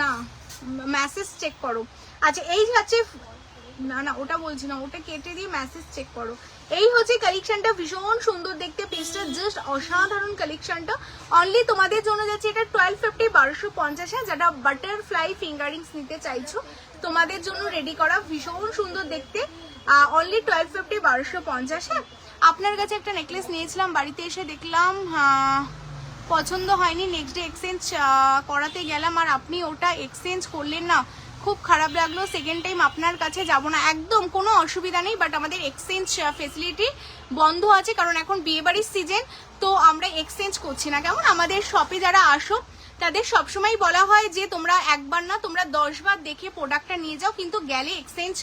না মেসেজ চেক করো। আচ্ছা এই যাচ্ছে, না না ওটা বলছি না, ওটা কেটে দিয়ে মেসেজ চেক করো। এই হচ্ছে কালেকশনটা, ভীষণ সুন্দর দেখতে, পিসটা জাস্ট অসাধারণ কালেকশনটা। অনলি তোমাদের জন্য যাচ্ছে এটা 1250 1250। যারা বাটারফ্লাই ফিঙ্গারিংস নিতে চাইছো তোমাদের জন্য রেডি করা, ভীষণ সুন্দর দেখতে, অনলি 1250 1250। আপনার কাছে একটা নেকলেস নিয়েছিলাম, বাড়িতে এসে দেখলাম পছন্দ হয়নি, নেক্সট ডে এক্সচেঞ্জ করাতে গেলাম আর আপনি ওটা এক্সচেঞ্জ করলেন না, খুব খারাপ লাগলো। সেকেন্ড টাইম আপনার কাছে যাব না। একদম কোনো অসুবিধা নেই, বাট আমাদের এক্সচেঞ্জ ফেসিলিটি বন্ধ আছে, কারণ এখন বিয়েবাড়ির সিজন, তো আমরা এক্সচেঞ্জ করছি না কেমন। আমাদের শপে যারা আসো তাদের সবসময় বলা হয় যে তোমরা একবার না তোমরা 10 বার দেখে প্রোডাক্টটা নিয়ে যাও, কিন্তু গেলে এক্সচেঞ্জ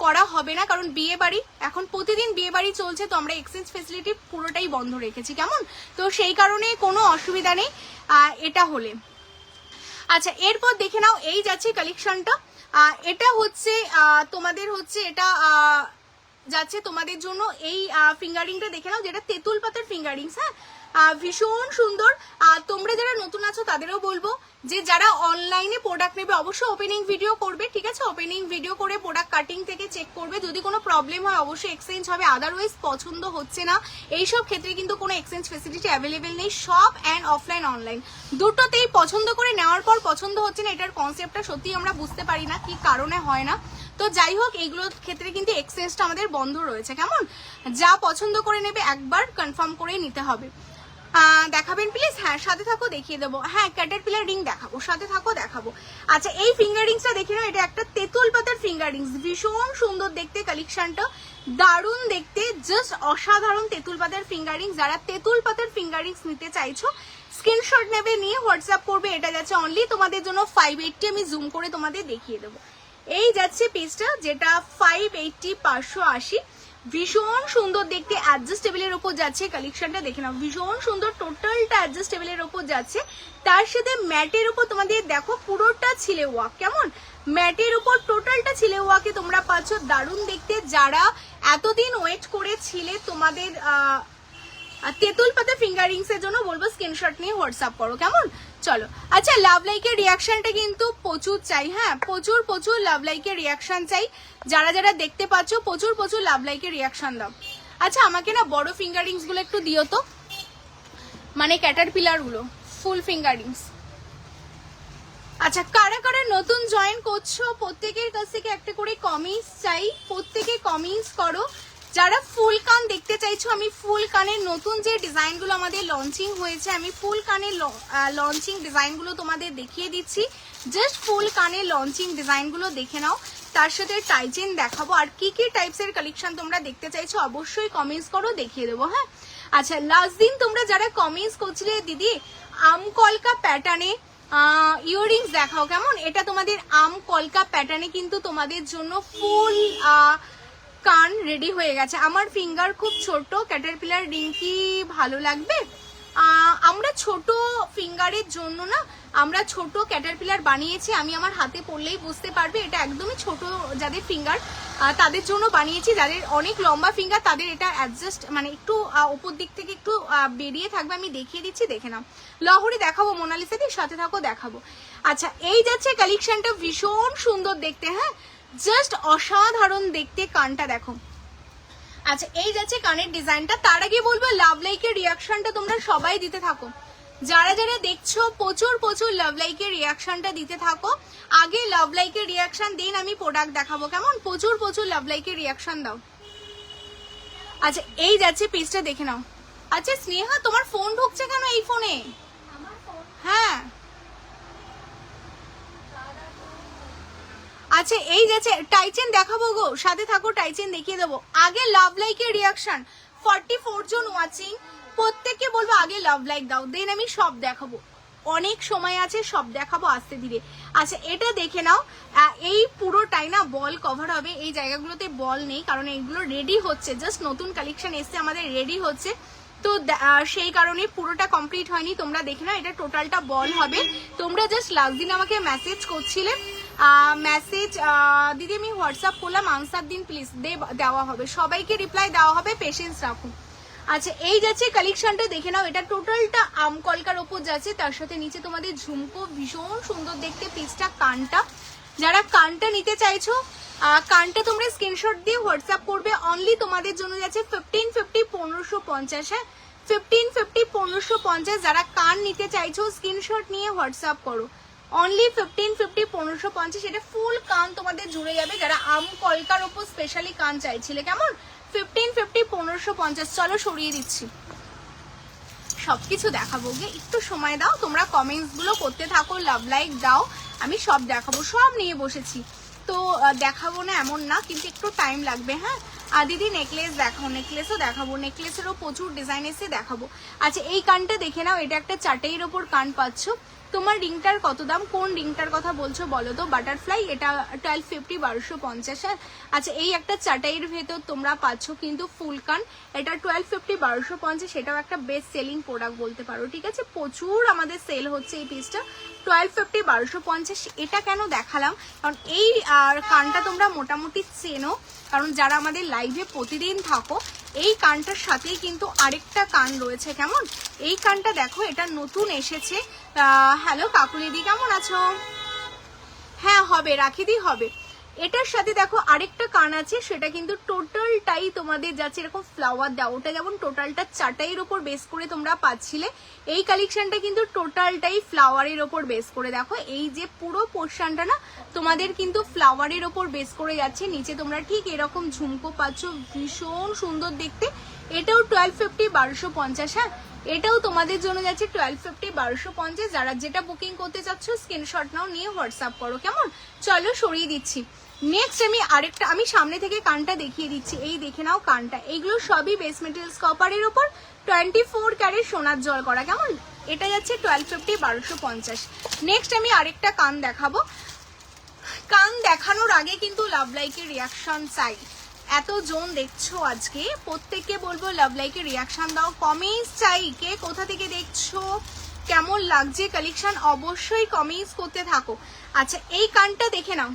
করা হবে না, কারণ বিয়ে বাড়ি এখন প্রতিদিন বিয়ে বাড়ি চলছে, তো আমরা এক্সচেঞ্জ ফেসিলিটি পুরোটাই বন্ধ রেখেছি কেমন। তো সেই কারণে কোনো অসুবিধা নেই এটা হলে। আচ্ছা এরপর দেখে নাও, এই যাচ্ছে কালেকশনটা, এটা হচ্ছে তোমাদের হচ্ছে এটা যাচ্ছে তোমাদের জন্য এই ফিঙ্গারিংটা দেখে নাও, যেটা তেঁতুল পাতার ফিঙ্গারিংস। হ্যাঁ ভীষণ সুন্দর। তোমরা যারা নতুন আছো তাদেরও বলবো যে যারা অনলাইনে প্রোডাক্ট নেবে অবশ্যই ওপেনিং ভিডিও করবে, ঠিক আছে, ওপেনিং ভিডিও করে প্রোডাক্ট কাটিং থেকে চেক করবে, যদি কোনো প্রবলেম হয় অবশ্যই এক্সচেঞ্জ হবে, আদারওয়াইজ পছন্দ হচ্ছে না এইসব ক্ষেত্রে কিন্তু কোনো এক্সচেঞ্জ ফেসিলিটি অ্যাভেলেবেল নেই। শপ অ্যান্ড অফলাইন অনলাইন দুটোতেই পছন্দ করে নেওয়ার পর পছন্দ হচ্ছে না, এটার কনসেপ্টটা সত্যি আমরা বুঝতে পারি না কি কারণে হয় না। তো যাই হোক এইগুলোর ক্ষেত্রে কিন্তু এক্সচেঞ্জটা আমাদের বন্ধ রয়েছে কেমন। যা পছন্দ করে নেবে একবার কনফার্ম করে নিতে হবে। দেখাবেন প্লিজ, হ্যাঁ সাথে থাকো দেখিয়ে দেবো। হ্যাঁ ক্যাটারপিলার রিং দেখাবো, সাথে থাকো দেখাবো। আচ্ছা এই ফিঙ্গারিংসটা দেখে নাও, এটা একটা তেঁতুল পাতার ফিঙ্গারিংস, ভীষণ সুন্দর দেখতে কালেকশনটা, দারুণ দেখতে, জাস্ট অসাধারণ তেঁতুল পাতার ফিঙ্গারিংস। যারা তেঁতুল পাতার ফিঙ্গারিংস নিতে চাইছো স্ক্রিনশট নেবে, নিয়ে হোয়াটসঅ্যাপ করবে। এটা যাচ্ছে অনলি তোমাদের জন্য 580, আমি জুম করে তোমাদের দেখিয়ে দেবো। এই যাচ্ছে পিসটা যেটা 580 580, ভীষণ সুন্দর দেখতে, অ্যাডজাস্টেবলের উপর যাচ্ছে কালেকশনটা দেখে নাও, ভীষণ সুন্দর, টোটালটা অ্যাডজাস্টেবলের উপর যাচ্ছে, তার সাথে ম্যাটের উপর তোমাদের দেখো পুরোটা ছিলে ওয়ার্ক কেমন, ম্যাটের উপর টোটালটা ছিলে ওয়ার্কে তোমরা পাচ্ছ, দারুণ দেখতে। যারা এতদিন ওয়েট করেছিলে তোমাদের তেঁতুল পাতা ফিঙ্গারিংস এর জন্য বলবো স্ক্রিনশট নিয়ে হোয়াটসঅ্যাপ করো কেমন। চলো আচ্ছা লাভ লাইকের রিয়াকশনটা কিন্তু প্রচুর চাই, হ্যাঁ প্রচুর প্রচুর লাভ লাইকের রিয়াকশন চাই, যারা যারা দেখতে পাচ্ছ প্রচুর প্রচুর লাভ লাইকের রিয়াকশন দাও। আচ্ছা আমাকে না বড় ফিঙ্গারিংস গুলো একটু দিও তো, মানে ক্যাটারপিলার গুলো ফুল ফিঙ্গারিংস। আচ্ছা কারা কারা নতুন জয়েন করছো প্রত্যেকের কাছ থেকে একটা করে কমেন্টস চাই, প্রত্যেকে কমেন্টস করো। যারা ফুল কান দেখতে চাইছো, আমি ফুল কানের নতুন যে ডিজাইনগুলো আমাদের লঞ্চিং হয়েছে, আমি ফুল কানের লঞ্চিং ডিজাইনগুলো তোমাদের দেখিয়ে দিচ্ছি। জাস্ট ফুল কানের লঞ্চিং ডিজাইনগুলো দেখে নাও, তার সাথে টাইচেন দেখাবো, আর কি কি টাইপসের কালেকশন তোমরা দেখতে চাইছো অবশ্যই কমেন্টস করো, দেখিয়ে দেবো। হ্যাঁ আচ্ছা লাস্ট দিন তোমরা যারা কমেন্টস করছিলে দিদি আম কলকা প্যাটার্নে ইয়াররিংস দেখাও কেমন, এটা তোমাদের আম কলকা প্যাটার্নে কিন্তু তোমাদের জন্য ফুল কান রেডি হয়ে গেছে। আমার ফিঙ্গার খুব ছোট, ক্যাটারপিলার রিং কি ভালো লাগবে? আমরা ছোট ফিঙ্গারের জন্য না, আমরা ছোট ক্যাটারপিলার বানিয়েছি, আমি আমার হাতে পড়লেই বুঝতে পারবে, এটা একদমই ছোট যাদের ফিঙ্গার তাদের জন্য বানিয়েছি। যাদের অনেক লম্বা ফিঙ্গার তাদের এটা অ্যাডজাস্ট মানে একটু উপর দিক থেকে একটু বেরিয়ে থাকবে, আমি দেখিয়ে দিচ্ছি দেখে নাও। লহরি দেখাবো মোনালিসা দিয়ে, সাথে থাকো দেখাবো। আচ্ছা এই যাচ্ছে কালেকশনটা, ভীষণ সুন্দর দেখতে, হ্যাঁ জাস্ট অসাধারণ দেখতে, কানটা দেখো। আচ্ছা এই যাচ্ছে কানের ডিজাইনটা, তার আগে বলবো লাভ লাইকের রিয়াকশনটা তোমরা সবাই দিতে থাকো, যারা যারা দেখছো প্রচুর প্রচুর লাভ লাইকের রিয়াকশনটা দিতে থাকো। আগে লাভ লাইকের রিয়াকশন দিন, আমি প্রোডাক্ট দেখাবো কেমন, প্রচুর প্রচুর লাভ লাইকের রিয়াকশন দাও। আচ্ছা এই যাচ্ছে পিসটা দেখে নাও। আচ্ছা স্নেহা তোমার ফোন ঢুকছে কেন এই ফোনে? হ্যাঁ আচ্ছা এই যাচ্ছে টাইচেন দেখাবো গো, সাথে থাকো, টাইচেন দেখিয়ে দেবো। আগে লাভ লাইকের রিয়াকশন, 44 জন ওয়াচিং, প্রত্যেককে বলবো আগে লাভ লাইক দাও, দেন আমি সব দেখাবো, অনেক সময় আছে, সব দেখাবো আস্তে ধীরে। আচ্ছা এটা দেখে নাও, এই পুরোটাই না বল কভার হবে, এই জায়গাগুলোতে বল নেই কারণ এইগুলো রেডি হচ্ছে, জাস্ট নতুন কালেকশন এসছে আমাদের, রেডি হচ্ছে, তো সেই কারণে পুরোটা কমপ্লিট হয়নি। তোমরা দেখে নাও, এটা টোটালটা বল হবে। তোমরা জাস্ট লাস্ট দিন আমাকে মেসেজ করছিলে, মেসেজ দিদি আমি হোয়াটসঅ্যাপ করলাম, আনসার দিন প্লিজ, দেওয়া হবে, সবাইকে রিপ্লাই দেওয়া হবে, পেশেন্স রাখুন। আচ্ছা এই যাচ্ছে কালেকশনটা দেখে নাও, এটা টোটালটা আমকলকার ওপর যাচ্ছে, তার সাথে নিচে তোমাদের ঝুমকো, ভীষণ সুন্দর দেখতে পিসটা, কানটা, যারা কানটা নিতে চাইছো কানটা তোমরা স্ক্রিনশট দিয়ে হোয়াটসঅ্যাপ করবে, অনলি তোমাদের জন্য যাচ্ছে 1550 1550, হ্যাঁ 1550 1550, যারা কান নিতে চাইছো স্ক্রিনশট নিয়ে হোয়াটসঅ্যাপ করো, অনলি 1550 1550, এটা ফুল কান তোমাদের জুড়ে যাবে, যারা আমকলকার ওপর স্পেশালি কান চাইছিলে, কেমন 1550 1550। চলো সরিয়ে দিচ্ছি, সবকিছু দেখাবো গিয়ে, একটু সময় দাও, তোমরা কমেন্টস গুলো করতে থাকো, লাভ লাইক দাও, আমি সব দেখাবো, সব নিয়ে বসেছি, তো দেখাবো না এমন না, কিন্তু একটু টাইম লাগবে। হ্যাঁ দিদি নেকলেস দেখাও, নেকলেসও দেখাবো, নেকলেসেরও প্রচুর ডিজাইন এসে দেখাবো। আচ্ছা এই কানটা দেখে নাও, এটা একটা চাটাইয়ের ওপর কান পাচ্ছ, তোমার রিংটার কত দাম, কোন রিংটার কথা বলছো বলো তো, বাটারফ্লাই, এটা 1250 1250, হ্যাঁ। আচ্ছা এই একটা চাটাইয়ের ভেতর তোমরা পাচ্ছ কিন্তু ফুল কান, এটা 1250 1250, সেটাও একটা বেস্ট সেলিং প্রোডাক্ট বলতে পারো, ঠিক আছে, প্রচুর আমাদের সেল হচ্ছে এই পিসটা, 1250 1250। এটা কেন দেখালাম, কারণ এই কানটা তোমরা মোটামুটি চেনো, কারণ যারা আমাদের লাইভে প্রতিদিন থাকো, এই কানটার সাথেই কিন্তু আরেকটা কান রয়েছে, কেমন, এই কানটা দেখো, এটা নতুন এসেছে। হ্যালো কাকুলিদি কেমন আছো, হ্যাঁ হবে রাখিদি হবে, এটার সাথে দেখো আরেকটা কান আছে, সেটা কিন্তু টোটালটাই তোমাদের যাচ্ছে এরকম ফ্লাওয়ার দেওয়া, ওটা যেমন টোটালটা চাটাইয়ের ওপর বেস করে তোমরা পাচ্ছিলে, এই কালেকশনটা কিন্তু টোটালটাই ফ্লাওয়ারের ওপর বেস করে, দেখো এই যে পুরো পোর্শনটা না তোমাদের কিন্তু ফ্লাওয়ারের ওপর বেস করে যাচ্ছে, নিচে তোমরা ঠিক এরকম ঝুমকো পাচ্ছ, ভীষণ সুন্দর দেখতে, এটাও 1250 1250, হ্যাঁ এটাও তোমাদের জন্য যাচ্ছে 1250 1250, যারা যেটা বুকিং করতে চাচ্ছ স্ক্রিনশট নাও, নিয়ে হোয়াটসঅ্যাপ করো, কেমন। চলো সরিয়ে দিচ্ছি, নেক্সট আমি আরেকটা, আমি সামনে থেকে কানটা দেখিয়ে দিচ্ছি, এই দেখে নাও কানটা, এইগুলো সবই বেস মেটেরিয়ালস কপারের উপর 24 ক্যারেট সোনার জল করা, কেমন, এটা যাচ্ছে 1250 1250। নেক্সট আমি আরেকটা কান দেখাবো, কান দেখানোর আগে কিন্তু লাভ লাইকের রিয়াকশন চাই, এত জন দেখছো আজকে, প্রত্যেককে বলবো লাভ লাইকের রিয়াকশন দাও, কমেন্টস চাই, কে কোথা থেকে দেখছো, কেমন লাগছে কালেকশন, অবশ্যই কমেন্টস করতে থাকো। আচ্ছা এই কানটা দেখে নাও,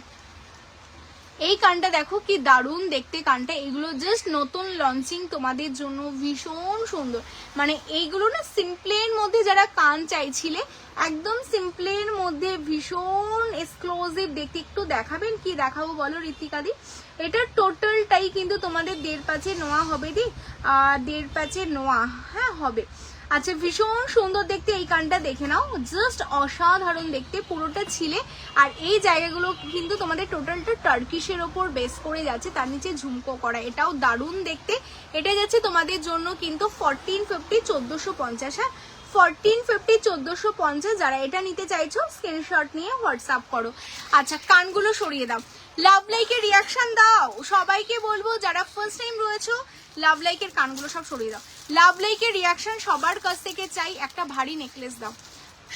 এই কানটা দেখো কি দারুণ দেখতে কানটা, এগুলো জাস্ট নতুন লঞ্চিং তোমাদের জন্য, ভীষণ সুন্দর, মানে এইগুলো না সিম্পলের মধ্যে যারা কান চাইছিলে, একদম সিম্পলের মধ্যে ভীষণ এক্সক্লুসিভ দেখতে, একটু দেখাবেন, কি দেখাবো বলো ঋতিকাদি, এটা টোটালটাই কিন্তু তোমাদের 1.5 প্যাচে নোয়া হবে দি, 1.5 প্যাচে নোয়া, হ্যাঁ হবে। আচ্ছা ভীষণ সুন্দর দেখতে, এই কানটা দেখে নাও, জাস্ট অসাধারণ দেখতে পুরোটা ছিলে, আর এই জায়গাগুলো কিন্তু তোমাদের টোটালটা টার্কিশের ওপর বেস করে যাচ্ছে, তার নিচে ঝুমকো করা, এটাও দারুণ দেখতে, এটা যাচ্ছে তোমাদের জন্য কিন্তু 1450 1450, হ্যাঁ 1450 1450, যারা এটা নিতে চাইছো স্ক্রিনশট নিয়ে হোয়াটসঅ্যাপ করো। আচ্ছা কানগুলো সরিয়ে দাও, লাভ লাইকের রিয়াকশন দাও, সবাইকে বলবো যারা ফার্স্ট টাইম রয়েছো, লাভ লাইকের কানগুলো সব সরিয়ে দাও, লাভ লাইকের রিয়াকশন সবার কাছ থেকে চাই, একটা ভারী নেকলেস দাও,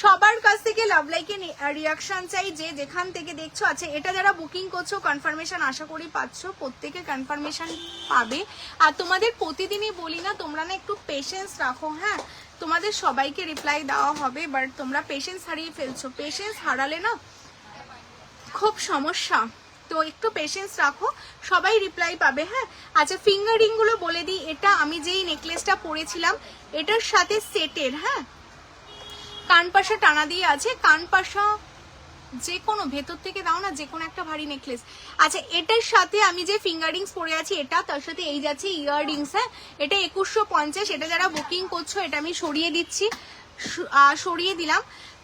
সবার কাছ থেকে লাভ লাইকের রিয়াকশন চাই, যে যেখান থেকে দেখছো। আচ্ছা এটা যারা বুকিং করছো কনফার্মেশন আশা করি পাচ্ছ, প্রত্যেকে কনফার্মেশন পাবে, আর তোমাদের প্রতিদিনই বলি না, তোমরা না একটু পেশেন্স রাখো, হ্যাঁ তোমাদের সবাইকে রিপ্লাই দেওয়া হবে, বাট তোমরা পেশেন্স হারিয়ে ফেলছো, পেশেন্স হারালে না খুব সমস্যা, তো একটু পেশেন্স রাখো, সবাই রিপ্লাই পাবে, হ্যাঁ। আচ্ছা ফিঙ্গারিং গুলো বলে দিই, এটা আমি যেই নেকলেসটা পরেছিলাম এটার সাথে সেটের, হ্যাঁ কানপাশা টানা দিয়ে আছে, কানপাশা যে কোনো ভেতর থেকে দাও না, যে কোনো একটা ভারী নেকলেস। আচ্ছা এটার সাথে আমি যে ফিঙ্গারিংস পরে আছি এটা, তার সাথে এই যাচ্ছে ইয়াররিংস, হ্যাঁ এটা 2150, এটা যারা বুকিং করছো এটা আমি সরিয়ে দিচ্ছি, সরিয়ে দিলাম।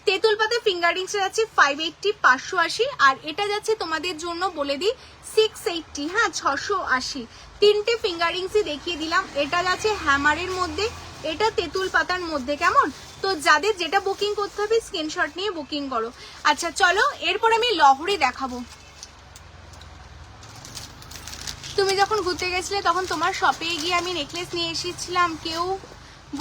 তেঁতুল পাতা ফিঙ্গারিংস যাচ্ছে 580 580, আর এটা যাচ্ছে তোমাদের জন্য বলে দিই 680, হ্যাঁ 680, তিনটে ফিঙ্গারিংসই দেখিয়ে দিলাম, এটা যাচ্ছে হ্যামারের মধ্যে, এটা তেঁতুল পাতার মধ্যে, কেমন। তো যাদের যেটা বুকিং করতে হবে স্ক্রিনশট নিয়ে বুকিং করো। আচ্ছা চলো এরপর আমি লহরি দেখাবো, তুমি যখন ঘুরতে গেছিলে তখন তোমার শপে গিয়ে আমি নেকলেস নিয়ে এসেছিলাম, কেউ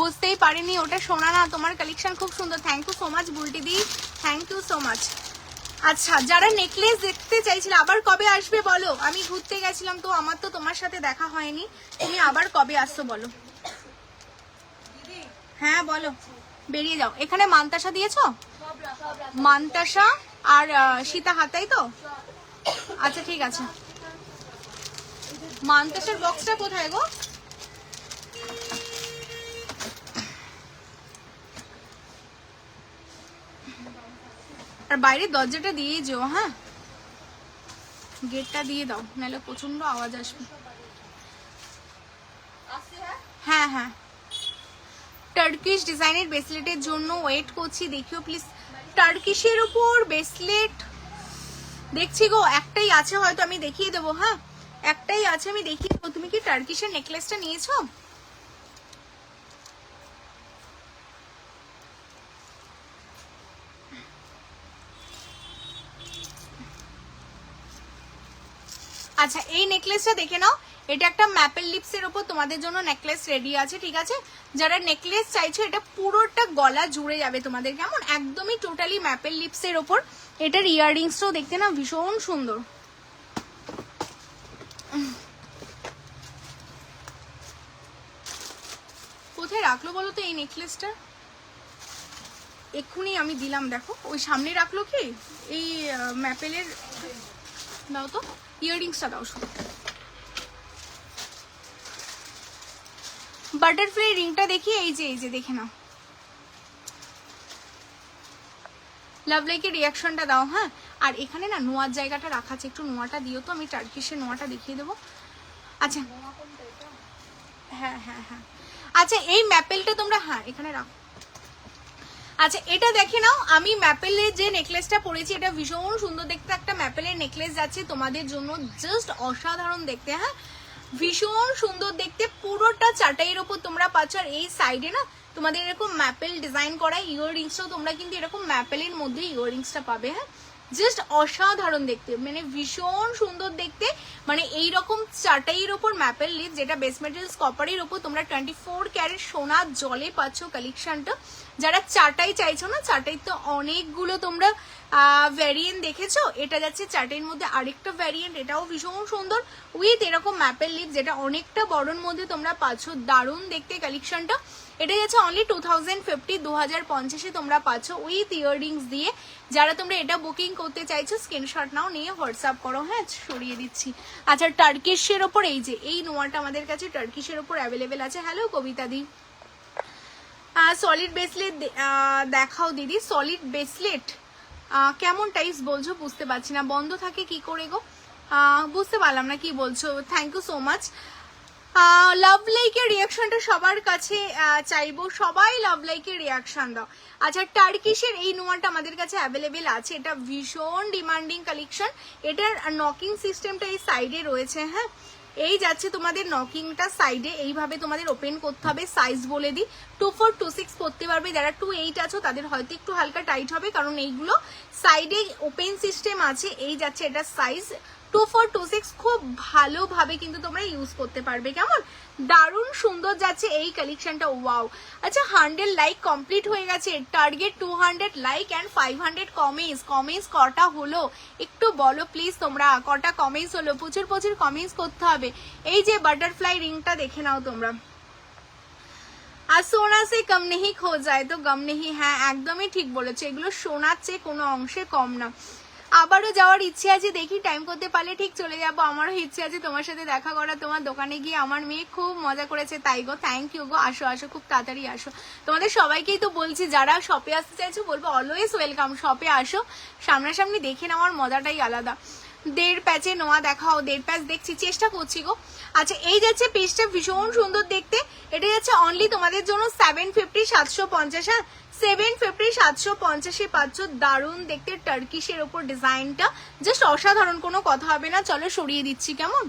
বুঝতেই পারিনি ওটা সোনা না। তোমার কালেকশন খুব সুন্দর, thank you so much Bulti di, thank you so much. আচ্ছা, যারা নেকলেস দেখতে চাইছিল আবার কবে আসবে বলো? আমি ঘুরতে গেছিলাম তো, আমার তো তোমার সাথে দেখা হয়নি, তুমি আবার কবে আসছো বলো? হ্যাঁ বলো, বেরিয়ে যাও। এখানে মান্তাসা দিয়েছো? মান্তাসা আর সীতা হাতাই তো? আচ্ছা ঠিক আছে। মান্তাসার বক্সটা কোথায় গো? আর বাইরের দরজাটা দিয়ে যেও, হ্যাঁ গেটটা দিয়ে দাও, নাহলে প্রচন্ড আওয়াজ আসবে। হ্যাঁ হ্যাঁ, টার্কিশ ডিজাইনের ব্রেসলেটের জন্য ওয়েট করছি, দেখিও প্লিজ। টার্কিশের উপর ব্রেসলেট দেখছি গো, একটাই আছে হয়তো, আমি দেখিয়ে দেবো। হ্যাঁ একটাই আছে, আমি দেখিয়ে দেবো। তুমি কি টার্কিশের নেকলেসটা নিয়েছো? আচ্ছা এই নেকলেসটা দেখে নাও, এটা একটা ম্যাপেল লিপসের ওপর তোমাদের জন্য নেকলেস রেডি আছে, ঠিক আছে? যারা নেকলেস চাইছো এটা পুরোটা গলা জুড়ে যাবে তোমাদের, কেমন একদমই টোটালি ম্যাপেল লিপসের ওপর। এটার ইয়াররিংসটাও দেখতে না ভীষণ সুন্দর। কোথায় রাখলো বলো তো এই নেকলেসটা? এক্ষুনি আমি দিলাম, দেখো ওই সামনে রাখলো কি এই ম্যাপেলের। দাও তো ইয়াররিংসটা, দাও শুধু। বাটারফ্লাই রিংটা দেখি, এই যে দেখে নাও। লাভ লাইকের রিয়াকশনটা দাও। হ্যাঁ আর এখানে না নোয়ার জায়গাটা রাখা আছে, একটু নোয়াটা দিও তো, আমি টার্কিশের নোয়াটা দেখিয়ে দেবো। আচ্ছা হ্যাঁ হ্যাঁ হ্যাঁ, আচ্ছা এই ম্যাপেলটা তোমরা হ্যাঁ এখানে রাখো। আচ্ছা এটা দেখে নাও, আমি ম্যাপেলের যে নেকলেসটা পরেছি এটা ভীষণ সুন্দর দেখতে, একটা ম্যাপেলের নেকলেস যাচ্ছে তোমাদের জন্য, জাস্ট অসাধারণ দেখতে। হ্যাঁ ভীষণ সুন্দর দেখতে, পুরোটা চাটাইয়ের ওপর তোমরা পাচ্ছ। আর এই সাইডে না তোমাদের এরকম ম্যাপেল ডিজাইন করা ইয়াররিংসটাও তোমরা কিন্তু এরকম ম্যাপেলের মধ্যে ইয়াররিংসটা পাবে। হ্যাঁ জাস্ট অসাধারণ দেখতে, মানে ভীষণ সুন্দর দেখতে, মানে এইরকম চাটাইয়ের ওপর ম্যাপেল লিপ, যেটা বেস মেটেরিয়ালস কপারের ওপর তোমরা 24 ক্যারেট সোনা জলে পাচ্ছ কালেকশনটা। যারা চাটাই চাইছো না, চাটাই তো অনেকগুলো তোমরা ভ্যারিয়েন্ট দেখেছো, এটা যাচ্ছে চাটাইয়ের মধ্যে আরেকটা ভ্যারিয়েন্ট, এটাও ভীষণ সুন্দর উইথ এরকম ম্যাপেল লিপ, যেটা অনেকটা বড়র মধ্যে তোমরা পাচ্ছ, দারুণ দেখতে কালেকশনটা। এটা যাচ্ছে অনলি 2050, 2050 তোমরা পাচ্ছ উইথ ইয়াররিংস দিয়ে। যারা তোমরা এটা বুকিং করতে চাইছো স্ক্রিনশট নাও, নিয়ে হোয়াটসঅ্যাপ করো। হ্যাঁ সরিয়ে দিচ্ছি। আচ্ছা টার্কিশের ওপর এই যে এই নোয়াটা আমাদের কাছে টার্কিশের ওপর অ্যাভেলেবেল আছে। হ্যালো কবিতা দি, সলিড ব্রেসলেট দেখাও দিদি। সলিড ব্রেসলেট কেমন টাইপস বলছো বুঝতে পারছি না, বন্ধ থাকে কি করে গো? বুঝতে পারলাম না কি বলছো। Thank you so much. Love লাইকের রিয়াকশনটা সবার কাছে চাইবো, সবাই লাভ লাইকের রিয়াকশন দাও। আচ্ছা টার্কিশের এই নোয়াটা আমাদের কাছে অ্যাভেলেবেল আছে, এটা ভীষণ ডিমান্ডিং কালেকশন। এটার নকিং সিস্টেমটা এই সাইডে রয়েছে। হ্যাঁ এই যাচ্ছে তোমাদের নকিংটা সাইডে, এইভাবে তোমাদের ওপেন করতে হবে। সাইজ বলে দিই 24, 26 পরতে পারবে। যারা 28 আছো তাদের হয়তো একটু হালকা টাইট হবে, কারণ এইগুলো সাইডে ওপেন সিস্টেম আছে। এই যাচ্ছে এটা সাইজ 24, 26, খুব ভালোভাবে কিন্তু তোমরা ইউজ করতে পারবে। কেমন দারুণ সুন্দর যাচ্ছে এই কালেকশনটা, ওয়াও। আচ্ছা 100 লাইক কমপ্লিট হয়ে গেছে, টার্গেট 200 লাইক অ্যান্ড 500 কমেন্টস কটা হলো একটু বলো প্লিজ তোমরা, কটা কমেন্টস হলো? প্রচুর প্রচুর কমেন্টস করতে হবে। এই যে বাটারফ্লাই রিংটা দেখে নাও তোমরা। আর সোনা সে কম নেই খো যায় তো গম নেই, হ্যাঁ একদমই ঠিক বলেছো, এগুলো সোনার চেয়ে কোনো অংশে কম না। আবারও যাওয়ার ইচ্ছে আছে, দেখি টাইম করতে পারলে ঠিক চলে যাবো। আমারও ইচ্ছে আছে তোমার সাথে দেখা করা, তোমার দোকানে গিয়ে। আমার মেয়ে খুব মজা করেছে, তাই গো থ্যাংক ইউ গো। আসো আসো, খুব তাড়াতাড়ি আসো। তোমাদের সবাইকেই তো বলছি, যারা শপে আসতে চাইছো বলবো অলওয়েজ ওয়েলকাম, শপে আসো, সামনাসামনি দেখে নেওয়ার মজাটাই আলাদা। 1.5 প্যাচে নোয়া দেখাও। 1.5 প্যাচ দেখছি, চেষ্টা করছি গো। আচ্ছা এই যাচ্ছে পিসটা ভীষণ সুন্দর দেখতে, এটা যাচ্ছে অনলি তোমাদের জন্য 750, 750। হ্যাঁ 750, 750 পাচ্ছ। দারুণ দেখতে টার্কিশের ওপর ডিজাইনটা, জাস্ট অসাধারণ, কোনো কথা হবে না। চলো সরিয়ে দিচ্ছি, কেমন?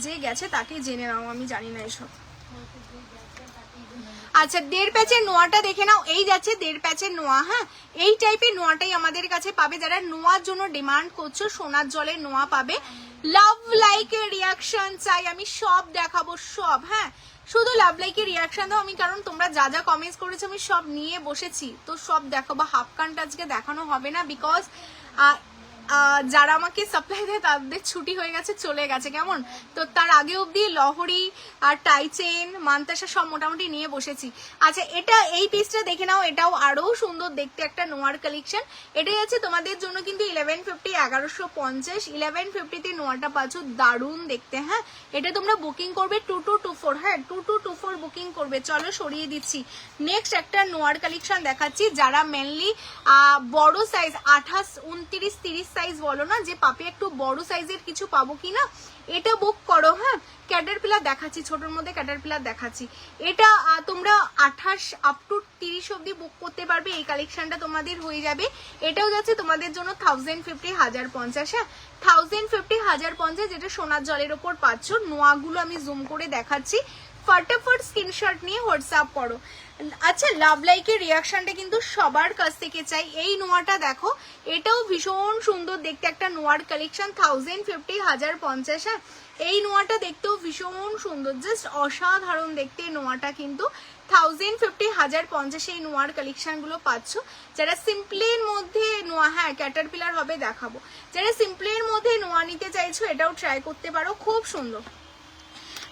যে গেছে তাকে জেনে নাও, আমি জানি না এসব। আচ্ছা 1.5 প্যাচের নোয়াটা দেখে নাও, এই যাচ্ছে 1.5 প্যাচের নোয়া। হ্যাঁ, এই টাইপের নোয়াটাই আমাদের কাছে পাবে। যারা নোয়ার জন্য ডিমান্ড করছো, সোনার জলের নোয়া পাবে। লাভ লাইকের রিয়াকশন চাই, আমি সব দেখাবো সব। হ্যাঁ, শুধু লাভ লাইকের রিয়াকশন দাও আমি, কারণ তোমরা যা যা কমেন্টস করেছো আমি সব নিয়ে বসেছি, তো সব দেখাবো। হাফ কানটা আজকে দেখানো হবে না, বিকজ যারা আমাকে সাপ্লাই দেয় তাদের ছুটি হয়ে গেছে, চলে গেছে, কেমন। তো তার আগে অবধি লহরি আর টাইচেন মান্তাসা সব মোটামুটি নিয়ে বসেছি। আচ্ছা এটা এই পিসটা দেখে নাও, এটাও আরো সুন্দর দেখতে একটা নোয়ার কালেকশন। এটাই আছে তোমাদের জন্য কিন্তু 1150, 1150। 1150 নোয়াটা পাচ্ছ, দারুণ দেখতে। হ্যাঁ, এটা তোমরা বুকিং করবে 2224। হ্যাঁ, 2224 বুকিং করবে। চলো সরিয়ে দিচ্ছি। নেক্সট একটা নোয়ার কালেকশন দেখাচ্ছি। যারা মেনলি বড় সাইজ 28, 29, 30 সাইজ বলো না, যে পাপে একটু বড় সাইজের কিছু পাবো কিনা, এটা বুক করো। হ্যাঁ, ক্যাটারপিলার দেখাচ্ছি, ছোটর মধ্যে ক্যাটারপিলার দেখাচ্ছি। এটা তোমরা 28 আপ টু 30 অব্দি বুক করতে পারবে, এই কালেকশনটা তোমাদের হয়ে যাবে। এটাও যাচ্ছে তোমাদের জন্য 1050, 1050। হ্যাঁ, 1050, 1050, যেটা সোনার জলের ওপর পাচ্ছ। নোয়াগুলো আমি জুম করে দেখাচ্ছি, ফটাফট স্ক্রিনশট নিয়ে হোয়াটসঅ্যাপ করো। আচ্ছা লাভ লাইকের রিয়াকশনটা কিন্তু সবার কাছ থেকে চাই। এই নোয়াটা দেখো, এটাও ভীষণ সুন্দর দেখতে একটা নোয়ার কালেকশন, 1050, 1050। হ্যাঁ, এই নোয়াটা দেখতেও ভীষণ সুন্দর, জাস্ট অসাধারণ দেখতে নোয়াটা কিন্তু। 1050, 1050 এই নোয়ার কালেকশন গুলো পাচ্ছ। যারা সিম্পলের মধ্যে নোয়া, হ্যাঁ ক্যাটারপিলার হবে দেখাবো, যারা সিম্পলের মধ্যে নোয়া নিতে চাইছো এটাও ট্রাই করতে পারো, খুব সুন্দর।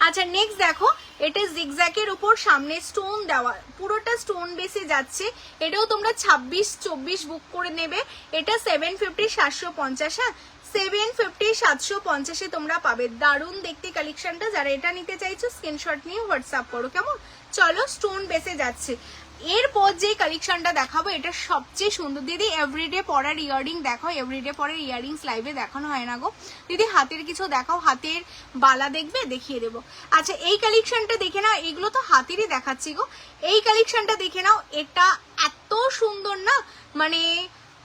আচ্ছা নেক্সট দেখো, এটা জিগজ্যাগের উপর সামনে স্টোন দেওয়া, পুরোটা স্টোন বেসে যাচ্ছে। এটাও তোমরা 26, 24 বুক করে নেবে। এটা 750, 750। হ্যাঁ, 750, 750 তোমরা পাবে। দারুণ দেখতে কালেকশনটা। যারা এটা নিতে চাইছো স্ক্রিনশট নিয়ে হোয়াটসঅ্যাপ করো, কেমন। চলো, স্টোন বেসে যাচ্ছে। এরপর যে কালেকশনটা দেখাবো এটা সবচেয়ে সুন্দর। দিদি এভরিডে পরার ইয়াররিং দেখো, এভরিডে পরার ইয়াররিংস লাইভে দেখানো হয় না গো দিদি। হাতের কিছু দেখাও, হাতের বালা দেখবে, দেখিয়ে দেবো। আচ্ছা এই কালেকশনটা দেখে নাও, এগুলো তো হাতেরই দেখাচ্ছি গো। এই কালেকশনটা দেখে নাও, এটা এত সুন্দর না, মানে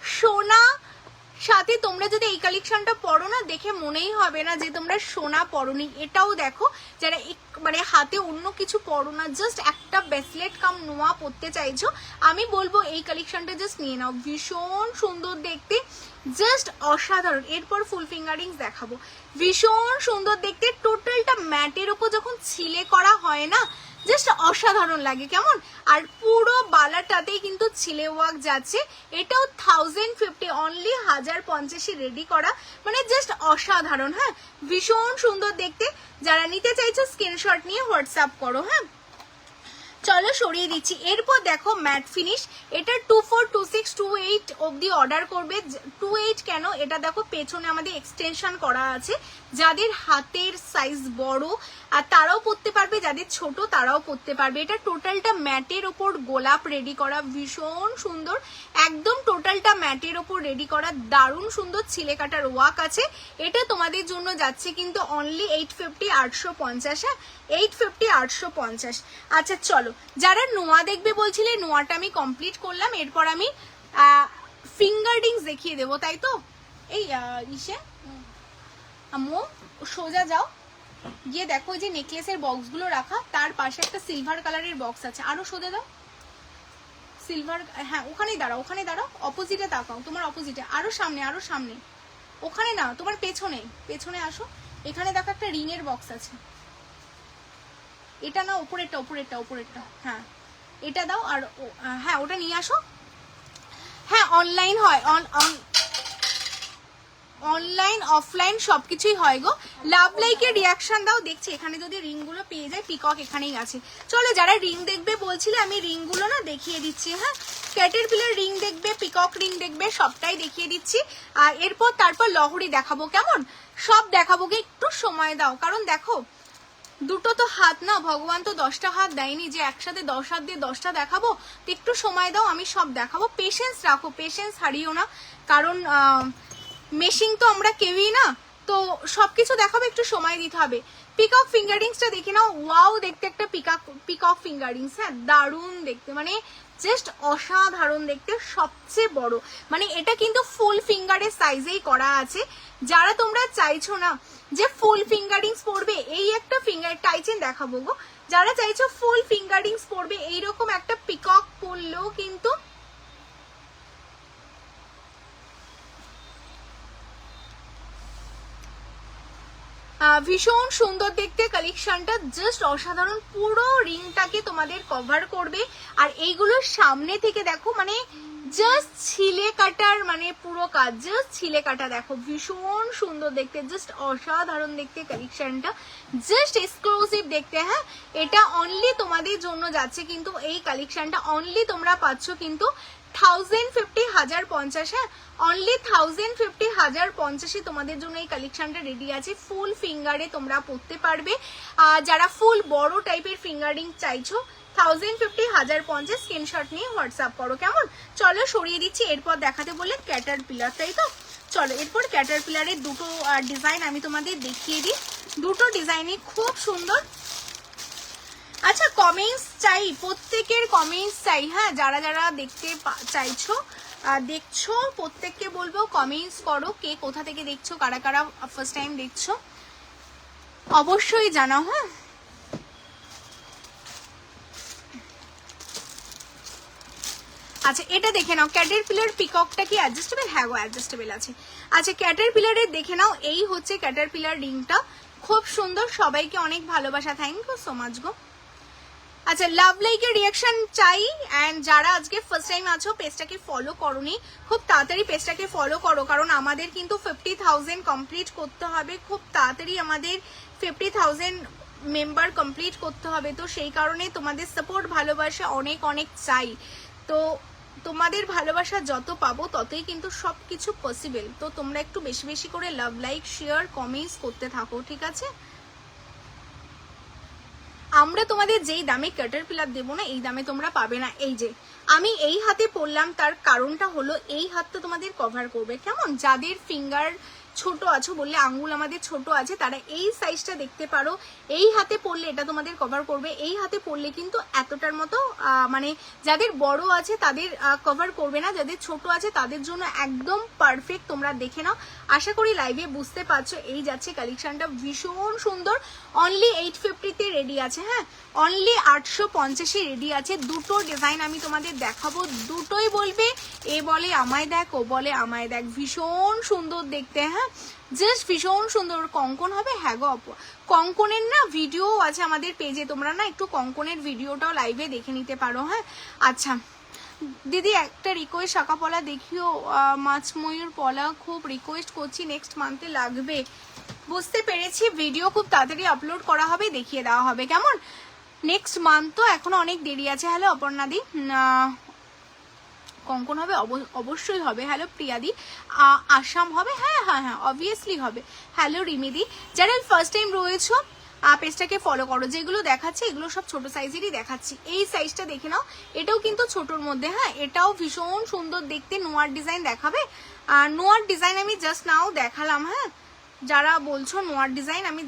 সোনা সাথে তোমরা যদি এই কালেকশনটা পরো না, দেখে মনেই হবে না যে তোমরা সোনা পরোনি। এটাও দেখো, যারা মানে হাতে অন্য কিছু পরো না, জাস্ট একটা ব্রেসলেট কাম নোয়া পরতে চাইছো, আমি বলবো এই কালেকশনটা জাস্ট নিয়ে নাও। ভীষণ সুন্দর দেখতে, জাস্ট অসাধারণ। এরপর ফুল ফিঙ্গারিংস দেখাবো, ভীষণ সুন্দর দেখতে। টোটালটা ম্যাটের উপর যখন ছিলে করা হয় না, জাস্ট অসাধারণ লাগে, কেমন। আর পুরো বালাটাতেই কিন্তু ছিলে ওয়ার্ক যাচ্ছে। এটাও 1050, অনলি 1050 রেডি করা, মানে জাস্ট অসাধারণ। হ্যাঁ, ভীষণ সুন্দর দেখতে। যারা নিতে চাইছো স্ক্রিনশট নিয়ে হোয়াটসঅ্যাপ করো। হ্যাঁ, চলো সরিয়ে দিচ্ছি। এরপর দেখো ম্যাট ফিনিশ, এটা 24, 26, 28 অবধি অর্ডার করবে। 28 কেন, এটা দেখো পেছনে আমাদের এক্সটেনশন করা আছে। যাদের হাতের সাইজ বড় আর তারাও পরতে পারবে, যাদের ছোট তারাও পরতে পারবে। এটা টোটালটা ম্যাটের ওপর গোলাপ রেডি করা, ভীষণ সুন্দর, একদম টোটালটা ম্যাটের ওপর রেডি করা, দারুণ সুন্দর ছিলে কাটার ওয়ার্ক আছে। এটা তোমাদের জন্য যাচ্ছে কিন্তু অনলি 850, 850। হ্যাঁ, 850, 850। আচ্ছা চলো, যারা নোয়া দেখবে বলছিলে, নোয়াটা আমি কমপ্লিট করলাম। এরপর আমি ফিঙ্গারিংস দেখিয়ে দেবো, তাই তো। এই ইসে আম্মু সোজা যাও, গিয়ে দেখো যে নেকলেসের বক্সগুলো রাখা, তার পাশে একটা সিলভার কালারের বক্স আছে, আরো সোজা দাও। সিলভার, হ্যাঁ ওখানেই দাঁড়াও, ওখানে দাঁড়াও, অপোজিটে তাকাও, তোমার অপোজিটে, আরো সামনে, আরো সামনে, ওখানে না, তোমার পেছনে, পেছনে আসো। এখানে দেখো একটা রিং এর বক্স আছে, এটা না, উপরেরটা, উপরেরটা, উপরেরটা। হ্যাঁ এটা দাও, আর হ্যাঁ ওটা নিয়ে আসো। হ্যাঁ অনলাইন হয়, অনলাইন অফলাইন সবকিছুই হয় গো। লাভ লাইকের রিয়াকশন দাও, দেখছি এখানে যদি রিং গুলো পেয়ে যায়, পিকক এখানেই আছে। চলো, যারা রিং দেখবে বলছিলে, আমি রিং গুলো না দেখিয়ে দিচ্ছি। হ্যাঁ, ক্যাটারপিলার রিং দেখবে, পিকক রিং দেখবে, সবটাই দেখিয়ে দিচ্ছি। আর এরপর তারপর লহরি দেখাবো, কেমন। সব দেখাবো গে, একটু সময় দাও, কারণ দেখো দুটো তো হাত না, ভগবান তো 10টা হাত দেয়নি যে একসাথে 10 হাত দিয়ে 10টা দেখাবো। তো একটু সময় দাও, আমি সব দেখাবো। পেশেন্স রাখো, পেশেন্স হারিও না, কারণ মেশিং তো আমরা কেউই না, তো সবকিছু দেখাবো, একটু সময় দিতে হবে। পিকক ফিঙ্গারিংসটা দেখে নাও, ওয়াও দেখতে একটা পিকক ফিঙ্গারিংস। হ্যাঁ, দারুণ দেখতে, মানে জাস্ট অসাধারণ দেখতে, সবচেয়ে বড়, মানে এটা কিন্তু ফুল ফিঙ্গারের সাইজেই করা আছে। যারা তোমরা চাইছো না যে ফুল ফিঙ্গারিংস পরবে, এই একটা ফিঙ্গার টাইচেন দেখাবো গো, যারা চাইছো ফুল ফিঙ্গারিংস পরবে এইরকম একটা পিকক পরলেও কিন্তু ভীষণ সুন্দর দেখতে কালেকশনটা, জাস্ট অসাধারণ, পুরো রিংটাকে তোমাদের কভার করবে। আর এইগুলোর সামনে থেকে দেখো মানে জাস্ট ছিলে কাটার মানে পুরো কাজ, জাস্ট ছিলে কাটা, দেখো ভীষণ সুন্দর দেখতে, জাস্ট অসাধারণ দেখতে কালেকশনটা, জাস্ট এক্সক্লুসিভ দেখতে। হ্যাঁ, এটা অনলি তোমাদের জন্য যাচ্ছে কিন্তু এই কালেকশনটা অনলি তোমরা পাচ্ছ কিন্তু 1050 1050। হ্যাঁ, অনলি 1050 1050 তোমাদের জন্য এই কালেকশনটা রেডি আছে। ফুল ফিঙ্গারে তোমরা পরতে পারবে। যারা ফুল বড় টাইপের ফিঙ্গারিং চাইছো 1050 1050 স্ক্রিনশট নিয়ে হোয়াটসঅ্যাপ করো। কেমন, চলো সরিয়ে দিচ্ছি। এরপর দেখাতে বললে ক্যাটারপিলার, তাই তো? চলো এরপর ক্যাটারপিলারের দুটো ডিজাইন আমি তোমাদের দেখিয়ে দিই। দুটো ডিজাইনই খুব সুন্দর। আচ্ছা, কমেন্টস চাই, প্রত্যেকের কমেন্টস চাই। হ্যাঁ, যারা যারা দেখতে চাইছো দেখছো প্রত্যেককে বলবো কমেন্টস করো, কে কোথা থেকে দেখছো, কারা কারা ফার্স্ট টাইম দেখছো অবশ্যই জানাও। হ্যাঁ, আচ্ছা এটা দেখে নাও, ক্যাটারপিলার পিককটা কি অ্যাডজাস্টেবল? হ্যাঁ গো অ্যাডজাস্টেবল আছে। আচ্ছা ক্যাটারপিলারের দেখে নাও, এই হচ্ছে ক্যাটারপিলার রিংটা, খুব সুন্দর। সবাইকে অনেক ভালোবাসা, থ্যাংক ইউ সো মাচ গো। আচ্ছা, লাভ লাইকের রিয়াকশন চাই। অ্যান্ড যারা আজকে ফার্স্ট টাইম আছো পেজটাকে ফলো করোনি, খুব তাড়াতাড়ি পেজটাকে ফলো করো, কারণ আমাদের কিন্তু 50,000 কমপ্লিট করতে হবে, খুব তাড়াতাড়ি আমাদের 50,000 মেম্বার কমপ্লিট করতে হবে। তো সেই কারণে তোমাদের সাপোর্ট ভালোবাসা অনেক অনেক চাই। তো তোমাদের ভালোবাসা যত পাবো ততই কিন্তু সব কিছু পসিবল। তো তোমরা একটু বেশি বেশি করে লাভ লাইক শেয়ার কমেন্টস করতে থাকো, ঠিক আছে? আমরা তোমাদের যেই দামে ক্যাটারপিলার দেবো না, এই দামে তোমরা পাবে না। এই যে আমি এই হাতে পরলাম, তার কারণটা হলো এই হাতটা তোমাদের কভার করবে। কেমন, যাদের ফিঙ্গার ছোট আছো, বললে আঙ্গুল আমাদের ছোট আছে, তারা এই সাইজটা দেখতে পারো। এই হাতে পরলে এটা তোমাদের কভার করবে, এই হাতে পরলে কিন্তু এতটার মতো মানে যাদের বড় আছে তাদের কভার করবে না, যাদের ছোট আছে তাদের জন্য একদম পারফেক্ট। তোমরা দেখে নাও, আশা করি লাইভে বুঝতে পারছো। এই যাচ্ছে কালেকশনটা, ভীষণ সুন্দর। অনলি 850-তে রেডি আছে। হ্যাঁ, অনলি 850 রেডি আছে। দুটো ডিজাইন আমি তোমাদের দেখাবো, দুটোই বলবে এ বলে আমায় দেখ, ও বলে আমায় দেখ, ভীষণ সুন্দর দেখতে। হ্যাঁ, জাস্ট ভীষণ সুন্দর। কঙ্কন হবে? হ্যাঁ গো, কঙ্কনের না ভিডিও আছে আমাদের পেজে, তোমরা না একটু কঙ্কনের ভিডিওটাও লাইভে দেখে নিতে পারো। হ্যাঁ, আচ্ছা দিদি একটা রিকোয়েস্ট, শাখা পলা দেখিও, মাছ ময়ূর পলা খুব রিকোয়েস্ট করছি, নেক্সট মান্থে লাগবে। বুঝতে পেরেছি, ভিডিও খুব তাড়াতাড়ি আপলোড করা হবে, দেখিয়ে দেওয়া হবে। কেমন, নেক্সট মান্থ তো এখনো অনেক দেরি আছে। হ্যালো অপর্ণাদি, কঙ্কন হবে? অবশ্যই হবে। হ্যালো প্রিয়াদি, আসাম হবে? হ্যাঁ হ্যাঁ হ্যাঁ অবভিয়াসলি হবে। হ্যালো রিমিদি, যারা ফার্স্ট টাইম রয়েছো পেজটাকে ফলো করো। যেগুলো দেখাচ্ছি এগুলো সব ছোট সাইজেরই দেখাচ্ছি। এই সাইজটা দেখে নাও, এটাও কিন্তু ছোটর মধ্যে। হ্যাঁ, এটাও ভীষণ সুন্দর দেখতে। নোয়ার ডিজাইন দেখাবে? নোয়ার ডিজাইন আমি জাস্ট নাও দেখালাম। হ্যাঁ, যারা বলছো নোয়ার ডিজাইন, আমি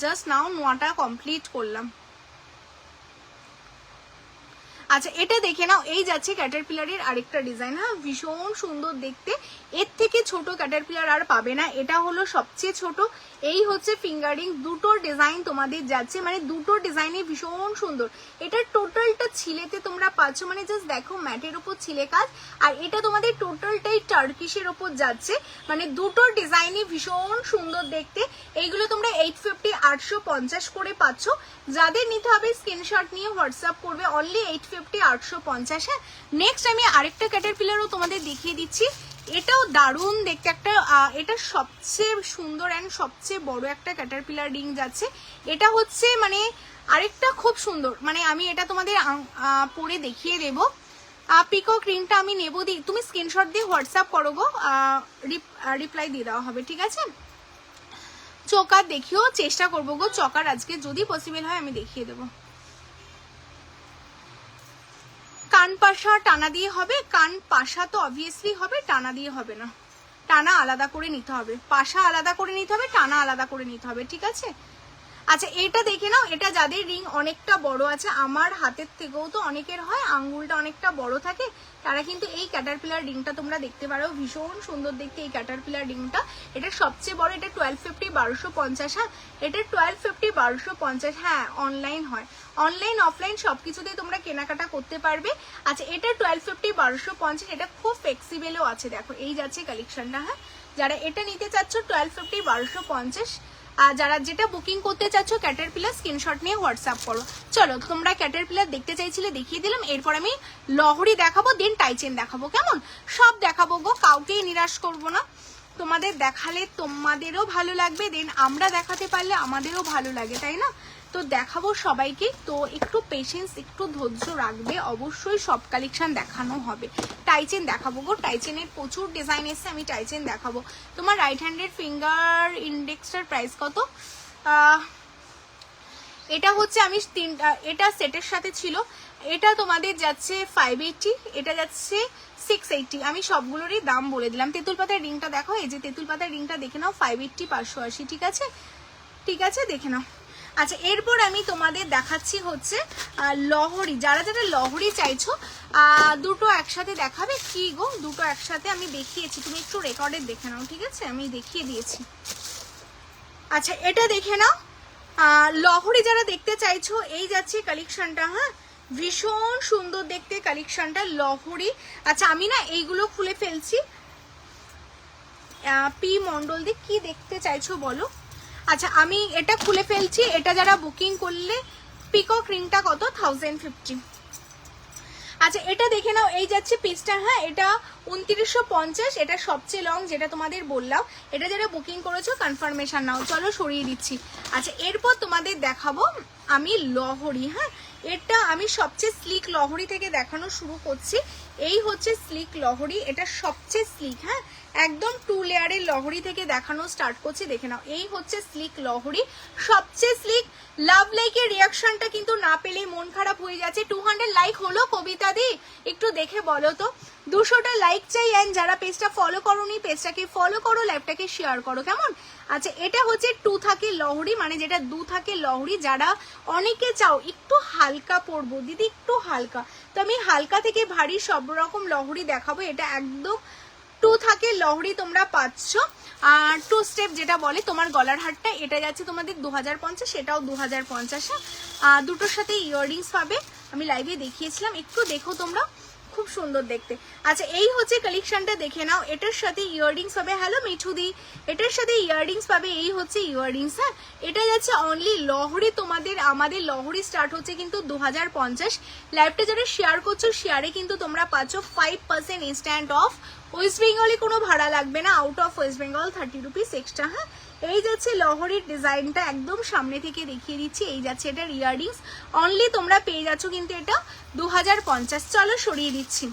জাস্ট নাও নোয়াটা কমপ্লিট করলাম। আচ্ছা এটা দেখে নাও, এই যাচ্ছে ক্যাটারপিলারের আরেকটা ডিজাইন। হ্যাঁ, ভীষণ সুন্দর দেখতে, এর থেকে ছোট ক্যাটারপিলার আর পাবে না, এটা হলো সবচেয়ে ছোট। এই হচ্ছে ফিঙ্গারিং, দুটো ডিজাইন তোমাদের যাচ্ছে, মানে দুটো ডিজাইনই ভীষণ সুন্দর। এটা টোটালটা ছিলেতে তোমরা পাচ্ছ, মানে জাস্ট দেখো ম্যাটের ওপর ছিলে কাজ, আর এটা তোমাদের টোটালটাই টার্কিশের ওপর যাচ্ছে। মানে দুটো ডিজাইনই ভীষণ সুন্দর দেখতে। এইগুলো তোমরা 850 850 করে পাচ্ছ। যাদের নিতে হবে স্ক্রিনশট নিয়ে হোয়াটসঅ্যাপ করবে, অনলি 850 850। হ্যাঁ, নেক্সট আমি আরেকটা ক্যাটারপিলারও তোমাদের দেখিয়ে দিচ্ছি। এটাও দারুণ দেখতে একটা, এটা সবচেয়ে সুন্দর অ্যান্ড সবচেয়ে বড় একটা ক্যাটারপিলার রিং যাচ্ছে। এটা হচ্ছে মানে আরেকটা খুব সুন্দর, মানে আমি এটা তোমাদের পরে দেখিয়ে দেবো। পিকক রিংটা আমি নেবো, তুমি স্ক্রিনশট দিয়ে হোয়াটসঅ্যাপ করো গো, রিপ্লাই দিয়ে দেওয়া হবে, ঠিক আছে? চকার দেখিও, চেষ্টা করবো গো চকার আজকে, যদি পসিবল হয় আমি দেখিয়ে দেবো। কান পাশা টানা দিয়ে হবে? কান পাশা তো অবভিয়াসলি হবে, টানা দিয়ে হবে না, টানা আলাদা করে নিতে হবে, পাশা আলাদা করে নিতে হবে, টানা আলাদা করে নিতে হবে, ঠিক আছে? আচ্ছা এটা দেখে নাও, এটা যাদের রিং অনেকটা বড় আছে, আমার হাতের থেকেও তো অনেকের হয় আঙ্গুলটা অনেকটা বড় থাকে, তারা কিন্তু এই ক্যাটারপিলার রিংটা তোমরা দেখতে পারো, ভীষণ সুন্দর দেখতে এই ক্যাটারপিলার রিংটা। এটা সবচেয়ে বড়, এটা 1250 1250। হ্যাঁ এটা 1250 1250। হ্যাঁ অনলাইন হয়, অনলাইন অফলাইন সবকিছুতেই তোমরা কেনাকাটা করতে পারবে। আচ্ছা এটা 1250 1250, এটা খুব ফ্লেক্সিবলও আছে, দেখো এই যাচ্ছে কালেকশনটা। হ্যাঁ যারা এটা নিতে চাচ্ছ 1250 1250, আর যারা যেটা বুকিং করতে চাচ্ছ ক্যাটারপিলার স্ক্রিনশট নিয়ে হোয়াটসঅ্যাপ করো। চলো তোমরা ক্যাটারপিলার দেখতে চাইছিলে দেখিয়ে দিলাম, এরপর আমি লহরি দেখাবো, দেন টাইচেন দেখাবো, কেমন? সব দেখাবো গো, কাউকেই নিরাশ করবো না। তোমাদের দেখালে তোমাদেরও ভালো লাগবে, দেন আমরা দেখাতে পারলে আমাদেরও ভালো লাগে, তাই না? তো দেখাবো সবাইকে, তো একটু পেশেন্স একটু ধৈর্য রাখবে, অবশ্যই সব কালেকশন দেখানো হবে। টাইচেন দেখাবো গো, টাইচেনের প্রচুর ডিজাইন এসছে, আমি টাইচেন দেখাবো। তোমার রাইট হ্যান্ডের ফিঙ্গার ইন্ডেক্সটার প্রাইস কত? এটা হচ্ছে আমি এটা সেটের সাথে ছিল, এটা তোমাদের যাচ্ছে 580, এটা যাচ্ছে 680। আমি সবগুলোরই দাম বলে দিলাম। তেঁতুল পাতার রিংটা দেখো, এই যে তেঁতুল পাতার রিংটা দেখে নাও, 580 580, ঠিক আছে? ঠিক আছে দেখে নাও। আচ্ছা এরপর আমি তোমাদের দেখাচ্ছি হচ্ছে লহরি, যারা যারা লহরি চাইছো দুটো একসাথে দেখাবে কি গো? দুটো একসাথে আমি দেখিয়েছি, তুমি একটু রেকর্ডে দেখে নাও, ঠিক আছে? আমি দেখিয়ে দিয়েছি। আচ্ছা এটা দেখে নাও, লহরি যারা দেখতে চাইছো এই যাচ্ছে কালেকশনটা। হ্যাঁ ভীষণ সুন্দর দেখতে কালেকশনটা লহরি। আচ্ছা আমি না এইগুলো খুলে ফেলছি। পি মন্ডল দি কি দেখতে চাইছো বলো? আচ্ছা আমি এটা খুলে ফেলছি, এটা যারা বুকিং করলে পিকক রিংটা কত? 1050। আচ্ছা এটা দেখে নাও, এই যাচ্ছে পিসটা। হ্যাঁ এটা 2950, এটা সবচেয়ে লং যেটা তোমাদের বললাম। এটা যারা বুকিং করেছো কনফার্মেশন নাও। চলো সরিয়ে দিচ্ছি। আচ্ছা এরপর তোমাদের দেখাবো আমি লহরি। হ্যাঁ এটা আমি সবচেয়ে স্লিক লহরি থেকে দেখানো শুরু করছি। এই হচ্ছে স্লিক লহরি, এটা সবচেয়ে স্লিক। হ্যাঁ একদম 2 লেয়ারের লহরি থেকে দেখানো স্টার্ট করছি, দেখে নাও। এই হচ্ছে স্লিক লহরি, সবচেয়ে স্লিক। লাভ লাইকের রিয়াকশনটা কিন্তু না পেলেই মন খারাপ হয়ে যাচ্ছে। 200 লাইক হলো কবিতা দি, একটু দেখে বলো তো। 200টা লাইক চাই। এন্ড যারা পেজটা ফলো করোনি পেজটাকে ফলো করো, লাইভটাকে শেয়ার করো, কেমন? আচ্ছা এটা হচ্ছে 2 থাকে লহরি, মানে যেটা 2 থাকে লহরি। যারা অনেকে চাও একটু হালকা পরবো দিদি, একটু হালকা, তো আমি হালকা থেকে ভারী সব রকম লহরি দেখাবো। এটা একদম 2 থাকে লহরি তোমরা পাচ্ছ। আর 2 স্টেপ যেটা বলে তোমার গলার হারটা, এটা যাচ্ছে তোমাদের 2050, সেটাও 2050। দুটোর সাথে ইয়াররিংস পাবে, আমি লাইভে দেখিয়েছিলাম, একটু দেখো তোমরা, খুব সুন্দর দেখতে। আচ্ছা এই হচ্ছে কালেকশনটা, দেখে নাও। এটার সাথে ইয়াররিংস পাবে, হ্যালো মিঠুদি, এটার সাথে ইয়াররিংস পাবে। এই হচ্ছে ইয়াররিংস। হ্যাঁ এটা যাচ্ছে অনলি লহরি তোমাদের। আমাদের লহরি স্টার্ট হচ্ছে কিন্তু 2050। লাইভটা যারা শেয়ার করছো শেয়ারে কিন্তু তোমরা পাচ্ছ 5% ইনস্ট্যান্ট অফ। ওয়েস্ট বেঙ্গলে কোনো ভাড়া লাগবে না, out of West Bengal 30 rupees extra. হ্যাঁ এই যাচ্ছে লহরির ডিজাইনটা, একদম সামনে থেকে দেখিয়ে দিচ্ছি। এই যাচ্ছে এটার ইয়াররিংস, অনলি তোমরা পেয়ে যাচ্ছ কিন্তু এটা 2050। চলো সরিয়ে দিচ্ছি।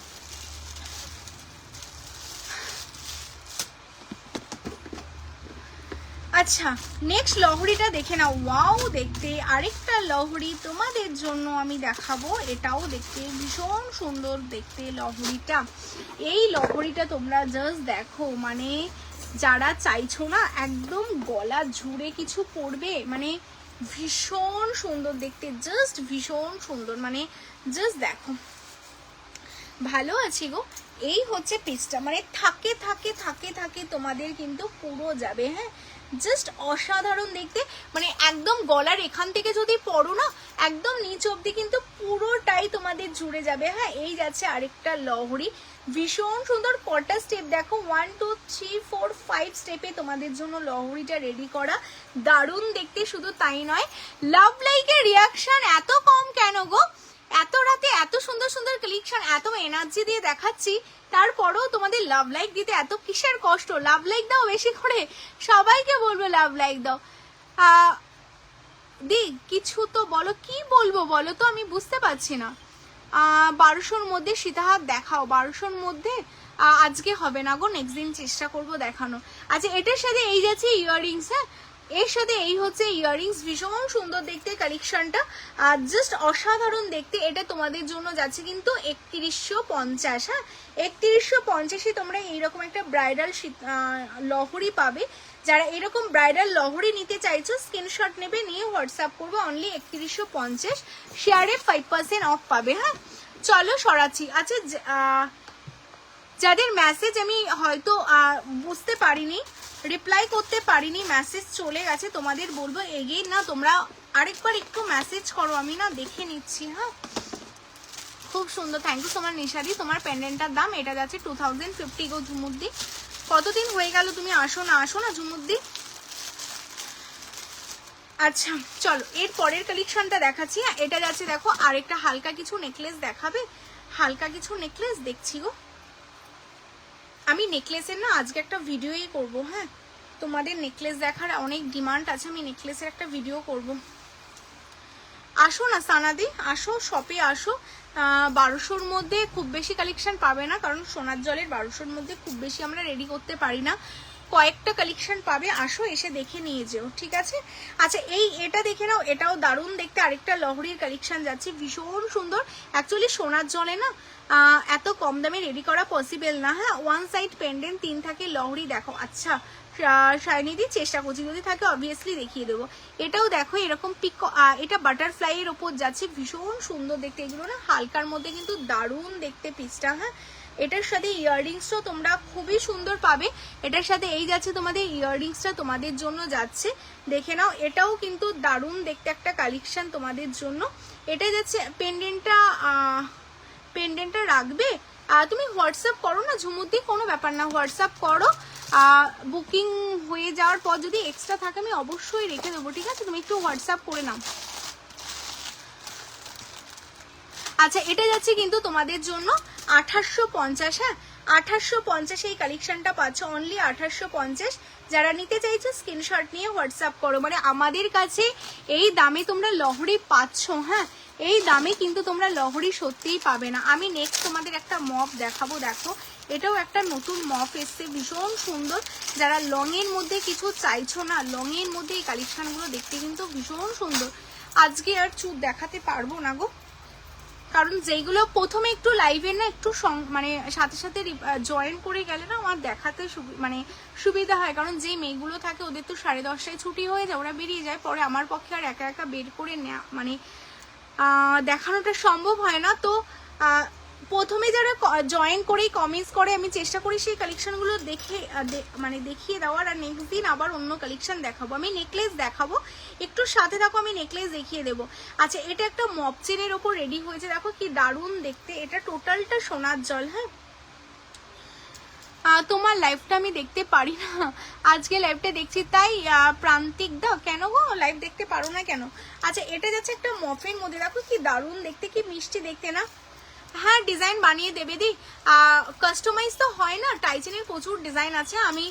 আচ্ছা নেক্সট লহরিটা দেখে নাও। ওয়াও দেখতে আরেকটা লহরি তোমাদের জন্য আমি দেখাবো, এটাও দেখতে ভীষণ সুন্দর দেখতে লহরিটা। এই লহরিটা তোমরা জাস্ট দেখো, মানে যারা চাইছো না একদম গলা জুড়ে কিছু পড়বে, মানে ভীষণ সুন্দর দেখতে, জাস্ট ভীষণ সুন্দর, মানে জাস্ট দেখো, ভালো আছি গো। এই হচ্ছে পিসটা, মানে থাকে থাকে থাকে থাকে তোমাদের কিন্তু পুরো যাবে। হ্যাঁ জাস্ট অসাধারণ দেখতে, মানে একদম গলার এখান থেকে যদি পরো না একদম নিচ অব্দি কিন্তু পুরোটাই তোমাদের জুড়ে যাবে। হ্যাঁ এই যাচ্ছে আরেকটা লহরি, ভীষণ সুন্দর। কটা স্টেপ দেখো, 1 2 3 4 5 স্টেপে তোমাদের জন্য লহরিটা রেডি করা, দারুণ দেখতে। শুধু তাই নয়, লাভ লাইকের রিয়াকশন এত কম কেন গো? এত রাতে এত সুন্দর সুন্দর কালেকশন, এত এনার্জি দিয়ে দেখাচ্ছি, তারপরেও তোমাদের লাভ লাইক দিতে এত কিসের কষ্ট? লাভ লাইক দাও বেশি করে, সবাইকে বলবো লাভ লাইক দাও। দি কিছু তো বলো, কি বলবো বলো তো, আমি বুঝতে পারছি না। 1200-র মধ্যে সীতাহার দেখাও, 1200-র মধ্যে আজকে হবে না গো, নেক্সট দিন চেষ্টা করবো দেখানো। আচ্ছা এটার সাথে এই যাচ্ছে ইয়াররিংস। হ্যাঁ এর সাথে এই হচ্ছে ইয়াররিংস, ভীষণ সুন্দর দেখতে কালেকশনটা, আর জাস্ট অসাধারণ দেখতে। এটা তোমাদের জন্য যাচ্ছে কিন্তু 3150। হ্যাঁ, 3150-এ তোমরা এইরকম একটা ব্রাইডাল লহরি পাবে। যারা এরকম ব্রাইডাল লহরি নিতে চাইছো স্ক্রিনশট নেবে, নিয়ে হোয়াটসঅ্যাপ করবে। অনলি 3150, শেয়ারে 5% অফ পাবে। হ্যাঁ, চলো সরাচ্ছি। আচ্ছা, যাদের মেসেজ আমি হয়তো বুঝতে পারিনি, রিপ্লাই করতে পারিনি, মেসেজ চলে গেছে, তোমাদের বলবো এগেইন না তোমরা আরেকবার একটু মেসেজ করো, আমি না দেখে নিচ্ছি। হ্যাঁ, খুব সুন্দর, থ্যাংক ইউ সো মাচ নিশাদি। তোমার পেন্ডেন্টটার দাম এটা যাচ্ছে 2050 গো ঝুমুদ্দি। কতদিন হয়ে গেল তুমি আসো না ঝুমুদ্দি। আচ্ছা চলো এর পরের কালেকশনটা দেখাচ্ছি। এটা যাচ্ছে দেখো আরেকটা হালকা কিছু নেকলেস দেখাবে, হালকা কিছু নেকলেস দেখছি গো। আমি নেকলেসের না আজকে একটা ভিডিওই করব। হ্যাঁ, তোমাদের নেকলেস দেখার অনেক ডিমান্ড আছে, আমি নেকলেসের একটা ভিডিও করব। আসো না সানাদি, আসো শপে আসো। 1200-র মধ্যে খুব বেশি কালেকশন পাবে না, কারণ সোনার জলের 1200-র মধ্যে খুব বেশি আমরা রেডি করতে পারি না। কয়েকটা কালেকশন পাবে, আসো এসে দেখে নিয়ে যেও, ঠিক আছে। আচ্ছা এটা দেখে নাও, এটাও দারুণ দেখতে। আরেকটা লহরির কালেকশন যাচ্ছে, ভীষণ সুন্দর। অ্যাকচুয়ালি সোনার জলে না এত কম দামে রেডি করা পসিবল না। হ্যাঁ, ওয়ান সাইড পেন্ডেন্ট, 3 থাকে লহরি। দেখো, আচ্ছা শাইনিদি চেষ্টা করছি, যদি থাকে অবভিয়াসলি দেখিয়ে দেবো। এটাও দেখো এরকম পিক, এটা বাটারফ্লাই এর ওপর যাচ্ছে, ভীষণ সুন্দর দেখতে। এগুলো না হালকার মধ্যে কিন্তু দারুণ দেখতে পিসটা। হ্যাঁ, এটার সাথে ইয়াররিংসটাও তোমরা খুবই সুন্দর পাবে। এটার সাথে এই যাচ্ছে তোমাদের ইয়াররিংসটা তোমাদের জন্য যাচ্ছে, দেখে নাও। এটাও কিন্তু দারুণ দেখতে একটা কালেকশন তোমাদের জন্য। এটা যাচ্ছে পেন্ডেন্টটা রাখবে। তুমি হোয়াটসঅ্যাপ করো না ঝুমুদ্দি, কোনো ব্যাপার না, হোয়াটসঅ্যাপ করো। বুকিং হয়ে যাওয়ার পর যদি এক্সট্রা থাকে আমি অবশ্যই রেখে দেবো, ঠিক আছে। তুমি একটু হোয়াটসঅ্যাপ করে নাও। আচ্ছা এটা যাচ্ছে কিন্তু তোমাদের জন্য 2850। হ্যাঁ, 2850 এই কালেকশনটা পাচ্ছ, অনলি 2850। যারা নিতে চাইছো স্ক্রিনশট নিয়ে হোয়াটসঅ্যাপ করো। মানে আমাদের কাছে এই দামে তোমরা লহরি পাচ্ছ। হ্যাঁ, এই দামে কিন্তু তোমরা লহরি সত্যিই পাবে না। আমি নেক্সট তোমাদের একটা মপ দেখাবো, দেখো এটাও একটা নতুন মপ এসছে, ভীষণ সুন্দর। যারা লং এর মধ্যে কিছু চাইছো না, লং এর মধ্যে এই কালেকশনগুলো দেখতে কিন্তু ভীষণ সুন্দর। আজকে আর চুপ দেখাতে পারবো না গো, কারণ যেগুলো প্রথমে একটু লাইভে না একটু মানে সাথে সাথে জয়েন করে গেলে না আমার দেখাতে মানে সুবিধা হয়। কারণ যেই মেয়েগুলো থাকে ওদের তো 10:30টায় ছুটি হয়ে যায়, ওরা বেরিয়ে যায়, পরে আমার পক্ষে আর একা একা বের করে নেওয়া মানে দেখানোটা সম্ভব হয় না। তো প্রথমে যারা জয়েন করেই কমেন্টস করে আমি চেষ্টা করি সেই কালেকশনগুলো দেখে মানে দেখিয়ে দেওয়ার, আর নেক্সট দিন আবার অন্য কালেকশন দেখাবো। আমি নেকলেস দেখাবো, একটু সাথে থাকো, আমি নেকলেস দেখিয়ে দেবো। আচ্ছা এটা একটা মপ চেনের ওপর রেডি হয়েছে, দেখো কি দারুণ দেখতে। এটা টোটালটা সোনার জল। হ্যাঁ, তোমার লাইভটা আমি দেখতে পারি না, আজকে লাইভটা দেখছি তাই। প্রান্তিক দা, কেন গো লাইভ দেখতে পারো না কেন? আচ্ছা এটা যাচ্ছে একটা মফের মধ্যে, দেখো কি দারুণ দেখতে, কি মিষ্টি দেখতে না। হ্যাঁ, ডিজাইন বানিয়ে দেবে দি, কাস্টমাইজ তো হয় না। টাইচেনের প্রচুর ডিজাইন আছে, আমি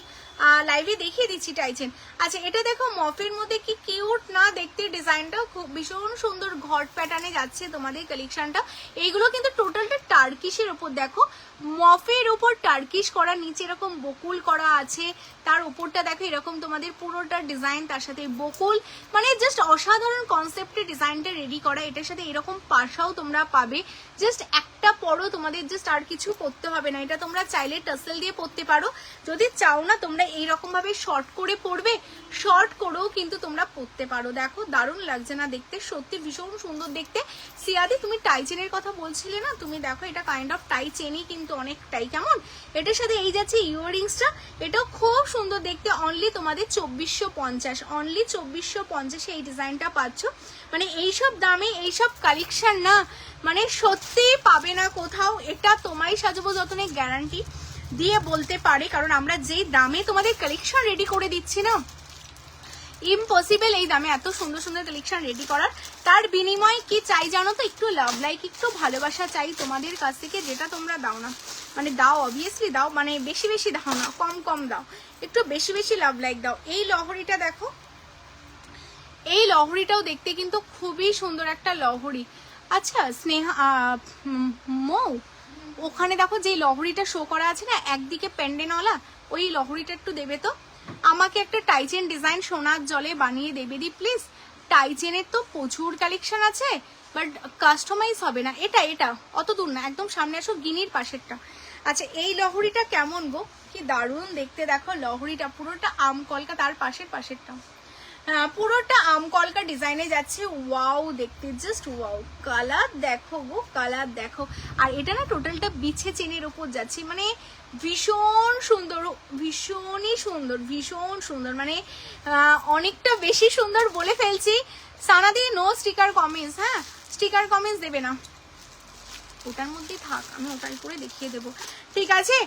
লাইভে দেখিয়ে দিচ্ছি টাইচেন। আচ্ছা এটা দেখো মফের মধ্যে কি কিউট না দেখতে, ডিজাইনটা খুব ভীষণ সুন্দর ঘট প্যাটার্নে যাচ্ছে তোমাদের কালেকশনটা। এইগুলো কিন্তু টোটালটা টার্কিশের ওপর, দেখো মফের উপর টার্কিশ করা, নিচে এরকম বকুল করা আছে, তার উপরটা দেখো এরকম তোমাদের পুরোটা ডিজাইন, তার সাথে বকুল, মানে জাস্ট অসাধারণ কনসেপ্টে ডিজাইনটা রেডি করা। এটার সাথে এরকম পাশাও তোমরা পাবে, জাস্ট একটা পরো, তোমাদের জাস্ট আর কিছু করতে হবে না। এটা তোমরা চাইলে টাসেল দিয়ে পরতে পারো, যদি চাও না তোমরা এইরকম ভাবে শর্ট করে পরবে, শর্ট করেও কিন্তু তোমরা পরতে পারো। দেখো দারুণ লাগছে না দেখতে, সত্যি ভীষণ সুন্দর দেখতে। সিয়াদি তুমি টাই চেনের কথা বলছিলে না, তুমি দেখো এটা কাইন্ড অফ টাই চেনই কিন্তু অনেকটাই, কেমন। এটার সাথে এই যাচ্ছে ইয়াররিংসটা, এটাও খুব সুন্দর দেখতে। অনলি তোমাদের 2450, অনলি 2450 এই ডিজাইনটা পাচ্ছ। মানে এইসব দামে এইসব কালেকশন না মানে সত্যি পাবে না কোথাও। এটা তোমায় সাজাবো যতনে গ্যারান্টি দিয়ে বলতে পারে, কারণ আমরা যেই দামে তোমাদের কালেকশন রেডি করে দিচ্ছি না, ইম্পসিবল এই দামে এত সুন্দর সুন্দর কালেকশন রেডি করার। তার বিনিময়ে কি চাই জানো তো, একটু লাভ লাইক, একটু ভালোবাসা চাই তোমাদের কাছ থেকে, যেটা তোমরা দাও না। মানে দাও অবভিয়াসলি দাও, মানে বেশি বেশি দাও না, কম কম দাও, একটু বেশি বেশি লাভ লাইক দাও। এই লহরিটা দেখো, এই লহরিটাও দেখতে কিন্তু খুবই সুন্দর একটা লহরি। আচ্ছা স্নেহা মৌ, ওখানে দেখো যে লহরিটা শো করা আছে না একদিকে পেন্ডেনওয়ালা, ওই লহরিটা একটু দেবে তো। আমাকে একটা টাইচেন ডিজাইন সোনার জলে বানিয়ে দেবে দি প্লিজ। টাইচেনের তো প্রচুর কালেকশন আছে, বাট কাস্টমাইজ হবে না। এটা এটা অত দূর না, একদম সামনে আসো, গিনির পাশেরটা। আচ্ছা এই লহরিটা কেমন গো, কি দারুণ দেখতে, দেখো লহরিটা পুরোটা আম কলকা, তার পাশেরটা পুরোটা আম কলকা ডিজাইনে যাচ্ছে। ওয়াও দেখতে জাস্ট ওয়াও, কালার দেখো গো, কালার দেখো। আর এটা না টোটালটা বিছে চেনের উপর যাচ্ছে, মানে ভীষণ সুন্দর, ভীষণই সুন্দর, ভীষণ সুন্দর, মানে অনেকটা বেশি সুন্দর বলে ফেলছি। সানাদি নো স্টিকার কমেন্টস, হ্যাঁ স্টিকার কমেন্টস দেবে না, ওটার মধ্যেই থাক, আমি ওটাই করে দেখিয়ে দেবো, ঠিক আছে।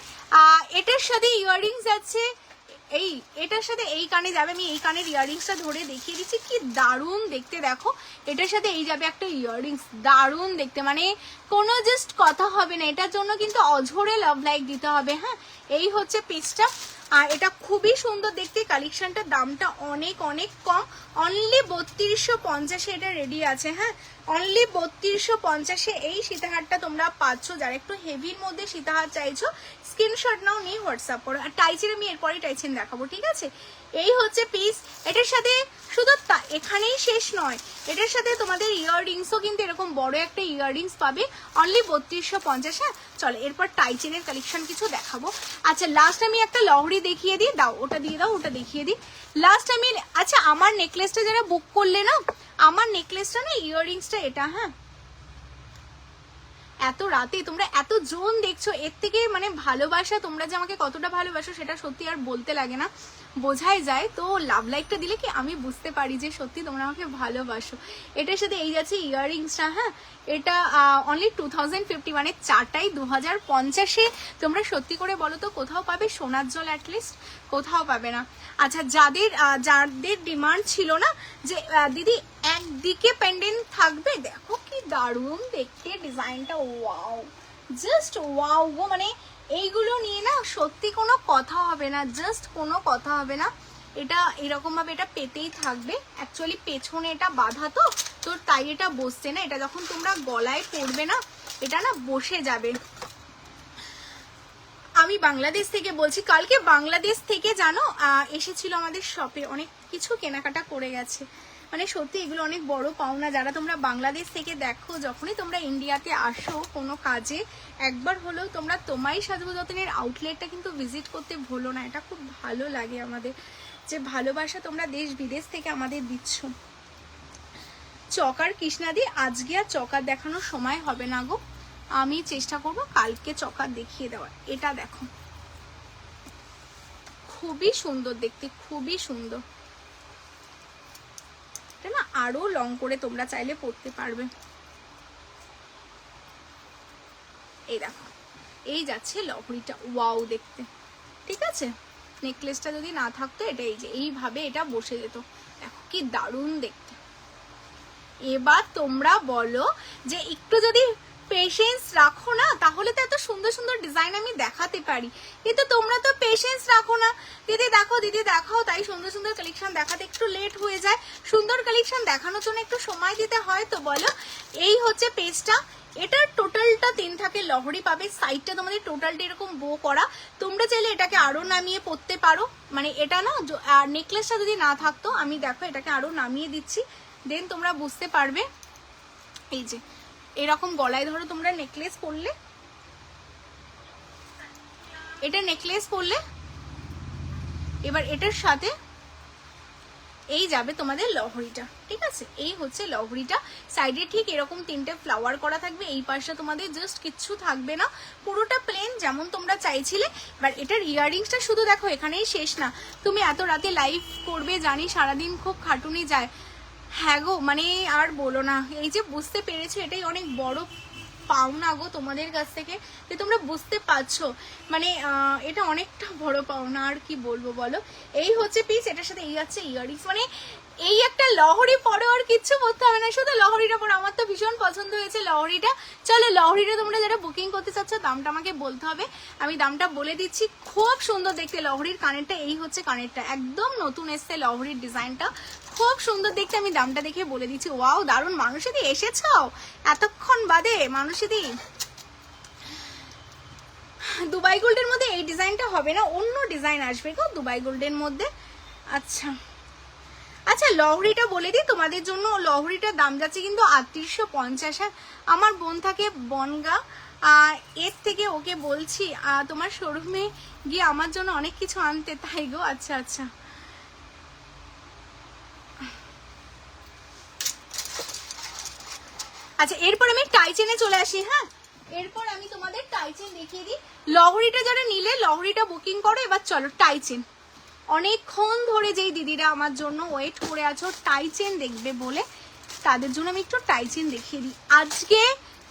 এটার সাথে ইয়াররিংস যাচ্ছে, এটার সাথে এই কানে যাবে, আমি এই কানের ইয়াররিংসটা ধরে দেখিয়ে দিচ্ছি, কি দারুণ দেখতে দেখো। এটার সাথে এই যাবে একটা ইয়াররিংস, দারুণ দেখতে, মানে কোনো জাস্ট কথা হবে না, এটার জন্য কিন্তু অঝরে লাভ লাইক দিতে হবে। হ্যাঁ এই হচ্ছে পিসটা, আর এটা খুবই সুন্দর দেখতে। কালেকশনটার দামটা অনেক অনেক কম, অনলি 3250 এটা রেডি আছে। হ্যাঁ অনলি 3250 এই সীতাহারটা তোমরা পাচ্ছ। যারা একটু হেভির মধ্যে সীতাহার চাইছো স্ক্রিনশট নাও, নিয়ে হোয়াটসঅ্যাপ করো। আর টাইচেন আমি এরপরে টাইচেন দেখাবো, ঠিক আছে। এই হচ্ছে পিস। এটার সাথে শুধু এখানেই শেষ নয়, এটার সাথে তোমাদের ইয়াররিংসও কিন্তু এরকম বড় একটা ইয়াররিংস পাবে, অনলি 3250। হ্যাঁ চলো এরপর টাইচেনের কালেকশন কিছু দেখাবো। আচ্ছা লাস্ট আমি একটা লহরি দেখিয়ে দিই, দাও ওটা দিয়ে দাও, ওটা দেখিয়ে দিই লাস্ট আমি। আচ্ছা আমার নেকলেসটা যারা বুক করলে না, আমার নেকলেসটা না ইয়াররিংসটা এটা, হ্যাঁ এত রাতে তোমরা এত জন দেখছো, এর থেকে মানে ভালোবাসা, তোমরা যে আমাকে কতটা ভালোবাসো সেটা সত্যি আর বলতে লাগে না, বোঝাই যায়। তো লাভ লাইকটা দিলে কি আমি বুঝতে পারি যে সত্যি তোমরা আমাকে ভালোবাসো। এটার সাথে এই যাচ্ছে ইয়াররিংসটা, হ্যাঁ এটা অনলি 2050, মানে চারটাই 2050। তোমরা সত্যি করে বলো তো কোথাও পাবে সোনার জল? অ্যাটলিস্ট কোথাও পাবে না। আচ্ছা যাদের ডিমান্ড ছিল না যে দিদি একদিকে পেন্ডেন্ট থাকবে, দেখো কি দারুণ দেখতে ডিজাইনটা, ওয়াও জাস্ট ওয়াও গো, মানে এইগুলো নিয়ে না সত্যি কোনো কথা হবে না, জাস্ট কোনো কথা হবে না। এটা এরকম ভাবে এটা পেতেই থাকবে, অ্যাকচুয়ালি পেছনে এটা বাঁধা তো তাই এটা বসছে না, এটা যখন তোমরা গলায় পরবে না এটা না বসে যাবে। আমি বাংলাদেশ থেকে বলছি, কালকে বাংলাদেশ থেকে জানো এসেছিল আমাদের শপে, অনেক কিছু কেনাকাটা করে গেছে, মানে সত্যি এগুলো অনেক বড় পাওনা। যারা তোমরা বাংলাদেশ থেকে দেখো, যখনই তোমরা ইন্ডিয়াতে আসো কোনো কাজে, একবার হলেও তোমরা তোমাই সাজবো যতনের আউটলেটটা কিন্তু ভিজিট করতে ভুলো না। এটা খুব ভালো লাগে আমাদের, যে ভালোবাসা তোমরা দেশ বিদেশ থেকে আমাদের দিচ্ছ। চকার কৃষ্ণাদি আজকে আর চকার দেখানোর সময় হবে না গো, আমি চেষ্টা করব কালকে চকার দেখিয়ে দেওয়ার। এটা দেখো খুবই সুন্দর দেখতে, খুবই সুন্দর। এটা না আরো লং করে তোমরা চাইলে পরতে পারবে। এই দেখো এই যাচ্ছে লহরিটা, ওয়াও দেখতে, ঠিক আছে। নেকলেসটা যদি না থাকতো এটা এই যে এইভাবে এটা বসে যেত, দেখো কি দারুণ দেখতে। এবার তোমরা বলো যে একটু যদি পেশেন্স রাখো না তাহলে তো এত সুন্দর সুন্দর ডিজাইন আমি দেখাতে পারি, কিন্তু তোমরা তো পেশেন্স রাখো না। দিদি দেখো, দিদি দেখাও, তাই সুন্দর সুন্দর কালেকশন দেখাতে একটু লেট হয়ে যায়। সুন্দর কালেকশন দেখানোর জন্য একটু সময় দিতে হয়, তো বলো। এই হচ্ছে পেজটা, এটার টোটালটা 3 থাকে লহরি পাবে, সাইডটা তোমাদের টোটালটা এরকম বো করা। তোমরা চাইলে এটাকে আরো নামিয়ে পরতে পারো, মানে এটা না নেকলেসটা যদি না থাকতো, আমি দেখো এটাকে আরো নামিয়ে দিচ্ছি, দেন তোমরা বুঝতে পারবে। এই যে এরকম গলায় ধরো তোমরা নেকলেস পরলে, এটা নেকলেস পরলে, এবার এটার সাথে এই যাবে তোমাদের লহরিটা, ঠিক আছে। এই হচ্ছে লহরিটা, সাইডে ঠিক এরকম 3টে ফ্লাওয়ার করা থাকবে, এই পাশটা তোমাদের জাস্ট কিচ্ছু থাকবে না, পুরোটা প্লেন যেমন তোমরা চাইছিলে। বাট এটার ইয়াররিংসটা শুধু দেখো এখানেই শেষ না, তুমি এত রাতে লাইভ করবে জানি, সারাদিন খুব খাটুনি যায়। হ্যাঁ গো, মানে আর বলো না, এই যে বুঝতে পেরেছো এটাই অনেক বড় পাওনা গো তোমাদের কাছ থেকে, যে তোমরা বুঝতে পারছো, মানে এটা অনেকটা বড় পাওনা, আর কি বলবো বলো। এই হচ্ছে পিস, এটার সাথে এই আছে ইয়াররিংস, মানে এই একটা লহরি পরে আর কিচ্ছু বলতে হবে না, শুধু লহরিটা পরে। আমার তো ভীষণ পছন্দ হয়েছে লহরিটা। চলো লহরিটা তোমরা যারা বুকিং করতে চাচ্ছ দামটা আমাকে বলতে হবে, আমি দামটা বলে দিচ্ছি। খুব সুন্দর দেখতে লহরির কানেরটা, এই হচ্ছে কানেরটা, একদম নতুন এসছে লহরির ডিজাইনটা, খুব সুন্দর দেখতে। আমি দামটা দেখে বলে দিচ্ছি। ওয়াও দারুণ, মানুষেদি এসেছো এতক্ষণ বাদে, মানুষেদি দুবাই গোল্ডের মধ্যে এই ডিজাইনটা হবে না, অন্য ডিজাইন আসবে গো দুবাই গোল্ডের মধ্যে। আচ্ছা আচ্ছা, লহরিটা বলে দিই তোমাদের জন্য, লহরিটার দাম যাচ্ছে কিন্তু 3850। আমার বোন থাকে বনগা, এর থেকে ওকে বলছি তোমার শোরুমে গিয়ে আমার জন্য অনেক কিছু আনতে, তাই গো। আচ্ছা আচ্ছা, আচ্ছা এরপর আমি টাইচেনে চলে আসি। হ্যাঁ, এরপর আমি তোমাদের টাইচেন দেখিয়ে দিই। লহরিটা যারা নিলে লহরিটা বুকিং করো। এবার চলো টাইচেন, অনেকক্ষণ ধরে যেই দিদিরা আমার জন্য ওয়েট করে আছো টাইচেন দেখবে বলে, তাদের জন্য আমি একটু টাইচেন দেখিয়ে দিই। আজকে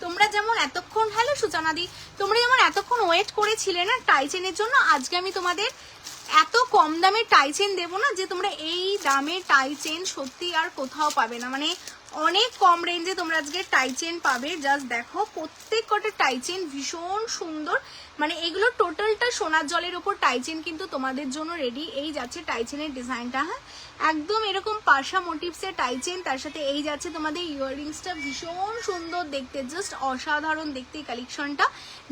তোমরা যেমন এতক্ষণ, হ্যালো সূচনা দি, তোমরা যেমন এতক্ষণ ওয়েট করেছিলে না টাইচেনের জন্য, আজকে আমি তোমাদের এত কম দামে টাইচেন দেবো না যে তোমরা এই দামে টাইচেন সত্যি আর কোথাও পাবে না। মানে অনেক কম রেঞ্জে তোমরা আজকে টাইচেন পাবে। জাস্ট দেখো প্রত্যেক কটা টাইচেন ভীষণ সুন্দর, মানে এগুলো টোটালটা সোনার জলের উপর টাইচেন কিন্তু তোমাদের জন্য রেডি। এই যাচ্ছে টাইচেনের ডিজাইনটা, হ্যাঁ একদম এরকম পাশা মোটিভসের টাইচেন, তার সাথে এই যাচ্ছে তোমাদের ইয়াররিংসটা ভীষণ সুন্দর দেখতে, জাস্ট অসাধারণ দেখতে কালেকশনটা,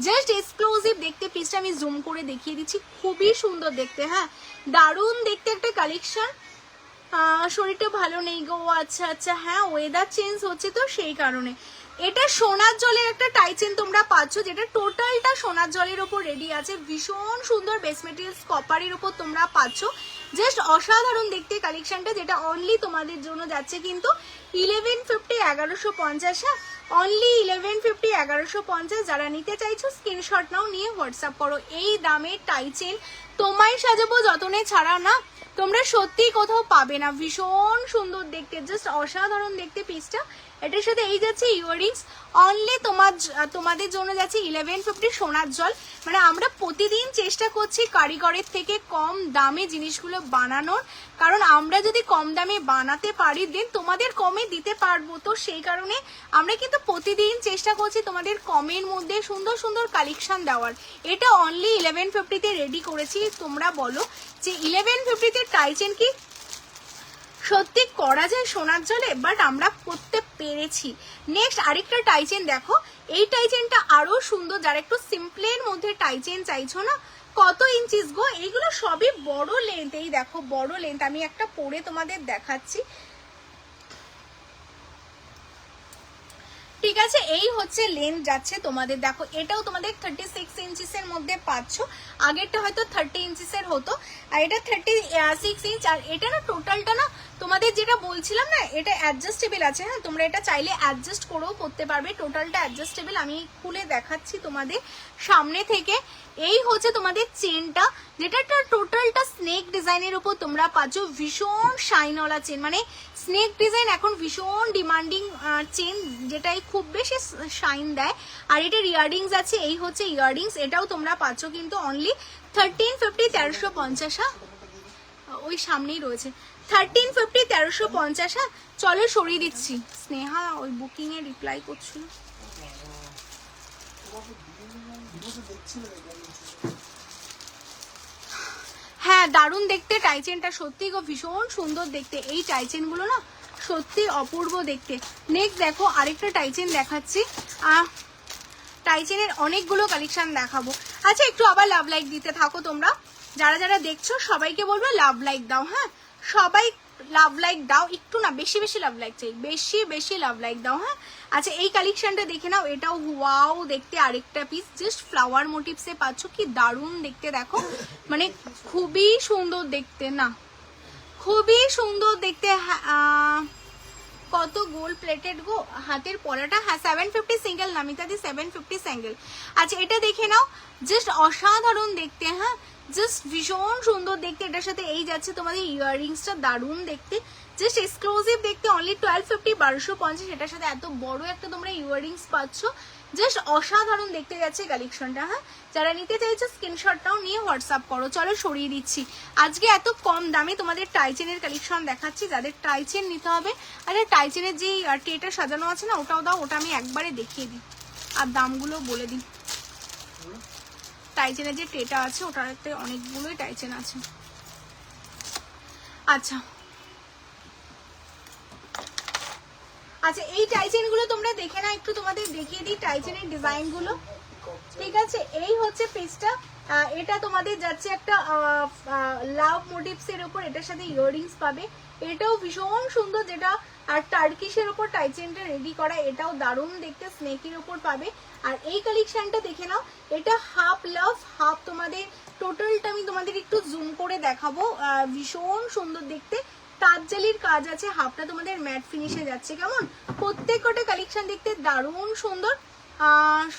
জাস্ট এক্সক্লুসিভ দেখতে। পিসটা আমি জুম করে দেখিয়ে দিচ্ছি, খুবই সুন্দর দেখতে, হ্যাঁ দারুণ দেখতে একটা কালেকশন। শরীরটা ভালো নেই গো, আচ্ছা আচ্ছা, হ্যাঁ ওয়েদার চেঞ্জ হচ্ছে তো সেই কারণে। এটা সোনার জলের একটা টাইচেন তোমরা পাচ্ছ, যেটা টোটালটা সোনার জলের ওপর রেডি আছে, ভীষণ সুন্দর বেস মেটেরিয়ালস কপারের ওপর তোমরা পাচ্ছ, জাস্ট অসাধারণ দেখতে কালেকশনটা, যেটা অনলি তোমাদের জন্য যাচ্ছে কিন্তু 1150 1150। হ্যাঁ অনলি 1150 1150। যারা নিতে চাইছো স্ক্রিনশট নাও, নিয়ে হোয়াটসঅ্যাপ করো। এই দামে টাইচেন তোমায় সাজাবো যতনে ছাড়া না তোমরা সত্যি কোথাও পাবে না, ভীষণ সুন্দর দেখতে, জাস্ট অসাধারণ দেখতে পিসটা। এটার সাথে এই যাচ্ছে ইয়াররিংস, অনলি তোমাদের জন্য যাচ্ছে 1150 সোনার জল। মানে আমরা প্রতিদিন চেষ্টা করছি কারিগরের থেকে কম দামে জিনিসগুলো বানানোর, কারণ আমরা যদি কম দামে বানাতে পারি দেন তোমাদের কমে দিতে পারবো। তো সেই কারণে আমরা কিন্তু প্রতিদিন চেষ্টা করছি তোমাদের কমের মধ্যে সুন্দর সুন্দর কালেকশন দেওয়ার। এটা অনলি 1150-তে রেডি করেছি। তোমরা বলো যে 1150-তে টাইচেন কি সত্যি করা যায় সোনার জলে, বাট আমরা করতে পেরেছি। নেক্সট আরেকটা টাইচেন দেখো, এই টাইচেনটা আরো সুন্দর, যারা একটু সিম্পলের মধ্যে টাইচেন চাইছো না। কত ইঞ্চিস গো, এইগুলো সবই বড় লেন্থ। এই দেখো বড় লেন্থ, আমি একটা পরে তোমাদের দেখাচ্ছি, ঠিক আছে। এই হচ্ছে লেন্থ যাচ্ছে তোমাদের, দেখো এটাও তোমাদের 36 ইঞ্চিসের মধ্যে পাচ্ছ, আগেরটা হয়তো 30 ইঞ্চিসের হতো, আর এটা 36 ইঞ্চ। আর এটা না টোটালটা না তোমাদের যেটা বলছিলাম না, এটা অ্যাডজাস্টেবল আছে। হ্যাঁ তোমরা এটা চাইলে অ্যাডজাস্ট করেও করতে পারবে, টোটালটা অ্যাডজাস্টেবল। আমি খুলে দেখাচ্ছি তোমাদের সামনে থেকে। এই হচ্ছে তোমাদের চেনটা, যেটা টোটালটা স্নেক ডিজাইনের উপর তোমরা পাচ্ছ, ভীষণ শাইনওয়ালা চেন। মানে স্নেক ডিজাইন এখন ভীষণ ডিমান্ডিং চেন, যেটাই খুব বেশি শাইন দেয়। আর এটার ইয়াররিংস আছে, এই হচ্ছে ইয়াররিংস, এটাও তোমরা পাচ্ছ কিন্তু অনলি 1350 1350। ওই সামনেই রয়েছে 1350 1350। চলো সরিয়ে দিচ্ছি। স্নেহা ওই বুকিং এ রিপ্লাই করছিল। হ্যাঁ দারুণ দেখতে টাইচেনটা, সত্যি গো ভীষণ সুন্দর দেখতে। এই টাইচেন গুলো না সত্যি অপূর্ব দেখতে। নেক্সট দেখো আরেকটা টাইচেন দেখাচ্ছি, টাইচেনের অনেকগুলো কালেকশন দেখাবো। আচ্ছা একটু আবার লাভ লাইক দিতে থাকো তোমরা, যারা যারা দেখছো সবাইকে বলবো লাভ লাইক দাও। হ্যাঁ সবাই লাভ লাইক দাও, একটু না বেশি বেশি লাভ লাইক চাই, বেশি বেশি লাভ লাইক দাও। হ্যাঁ আচ্ছা এই কালেকশনটা দেখে নাও, এটাও ওয়াও দেখতে, আরেকটা পিস জাস্ট ফ্লাওয়ার মোটিভসে পাচ্ছ, কি দারুণ দেখতে দেখো, মানে খুবই সুন্দর দেখতে, না খুবই সুন্দর দেখতে। কত গোল্ড প্লেটেড গো হাতের পরাটা। হ্যাঁ 750 সিঙ্গেল, নামিতাদি 750 সিঙ্গেল। আচ্ছা এটা দেখে নাও, জাস্ট অসাধারণ দেখতে। হ্যাঁ জাস্ট ভীষণ সুন্দর দেখতে। এটার সাথে এই যাচ্ছে তোমাদের ইয়াররিংসটা, দারুণ দেখতে, জাস্ট এক্সক্লুসিভ দেখতে, অনলি 1250 1250। এটার সাথে এত বড় একটা তোমরা ইয়াররিংস পাচ্ছ, জাস্ট অসাধারণ দেখতে যাচ্ছে কালেকশনটা। হ্যাঁ যারা নিতে চাইছো স্ক্রিনশটটাও নিয়ে হোয়াটসঅ্যাপ করো। চলো সরিয়ে দিচ্ছি, আজকে এত কম দামে তোমাদের টাইচেনের কালেকশন দেখাচ্ছি, যাদের টাইচেন নিতে হবে। আরে টাইচেনের যে ট্রেটা সাজানো আছে না ওটাও দাও, ওটা আমি একবারে দেখিয়ে দিই আর দামগুলো বলে দিই। টাইচেনের যে ট্রেটা আছে ওটাতে অনেকগুলোই টাইচেন আছে। আচ্ছা আচ্ছা এই টাইচেন গুলো তোমরা দেখে না, একটু তোমাদের দেখিয়ে দিই টাইচেনের ডিজাইন গুলো। ঠিক আছে, এই হচ্ছে পিসটা। এটা তোমাদের যাচ্ছে একটা লাভ মোটিভস এর উপর, এটার সাথে ইয়াররিংস পাবে, এটাও ভীষণ সুন্দর, যেটা আর টার্কিশের উপর টাইচেনটা রেডি করা, এটাও দারুণ দেখতে, স্নেকের উপর পাবে। আর এই কালেকশনটা দেখে নাও, এটা হাফ লাভ হাফ তোমাদের, টোটালটা আমি তোমাদের একটু জুম করে দেখাবো, ভীষণ সুন্দর দেখতে, তাঁতজালির কাজ আছে, হাফটা তোমাদের ম্যাট ফিনিশে যাচ্ছে। কেমন প্রত্যেক কটা কালেকশন দেখতে দারুণ সুন্দর।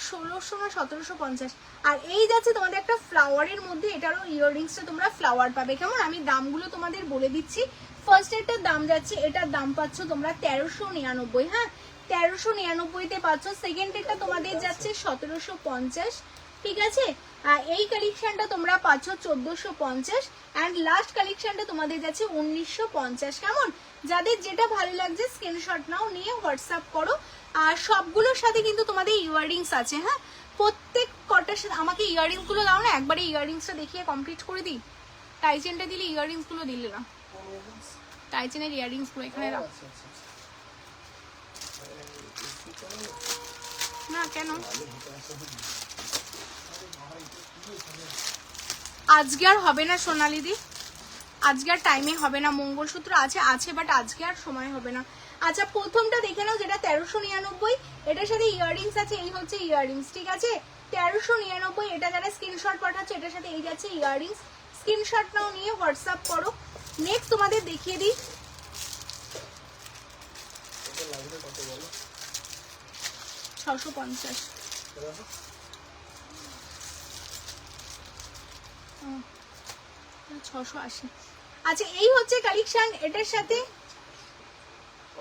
1600 না 1750। আর এই যাচ্ছে তোমাদের একটা ফ্লাওয়ারের মধ্যে, এটারও ইয়াররিংসটা তোমরা ফ্লাওয়ার পাবে। কেমন আমি দামগুলো তোমাদের বলে দিচ্ছি। ফার্স্ট এটার দাম যাচ্ছে, এটার দাম পাচ্ছ তোমরা 1399। হ্যাঁ 1399-তে পাচ্ছ। সেকেন্ড এটা তোমাদের যাচ্ছে 1750। ঠিক আছে, এই কালেকশনটা তোমরা পাচ্ছ 1450। অ্যান্ড লাস্ট কালেকশনটা তোমাদের যাচ্ছে 1950। কেমন যাদের যেটা ভালো লাগছে স্ক্রিনশট নাও, নিয়ে হোয়াটসঅ্যাপ করো। আর সবগুলোর সাথে কিন্তু তোমাদের ইয়াররিংস আছে। হ্যাঁ প্রত্যেক কটার সাথে আমাকে ইয়াররিংস গুলো দাও না, একবারে ইয়াররিংসটা দেখিয়ে কমপ্লিট করে দিই। টাইচেনটা দিলে ইয়াররিংস গুলো দিলে না, টাইচেনের ইয়াররিংস গুলো এখানে রাখ না। কেন আজকে আর হবে না সোনালিদি, আজকে আর টাইমে হবে না, মঙ্গলসূত্র আছে আছে বাট আজকে আর সময় হবে না। আচ্ছা প্রথমটা দেখে নাও, যেটা 1399, এটার সাথে ইয়াররিংস আছে, এই হচ্ছে ইয়াররিংস। ঠিক আছে 1399, এটা যারা স্ক্রিনশট পাঠাচ্ছে এটার সাথে এই যাচ্ছে ইয়াররিংস, স্ক্রিনশট নাও, নিয়ে হোয়াটসঅ্যাপ করো। নেক্সট তোমাদের দেখিয়ে দিই, 650। 680। আচ্ছা এই হচ্ছে কালেকশন, এটার সাথে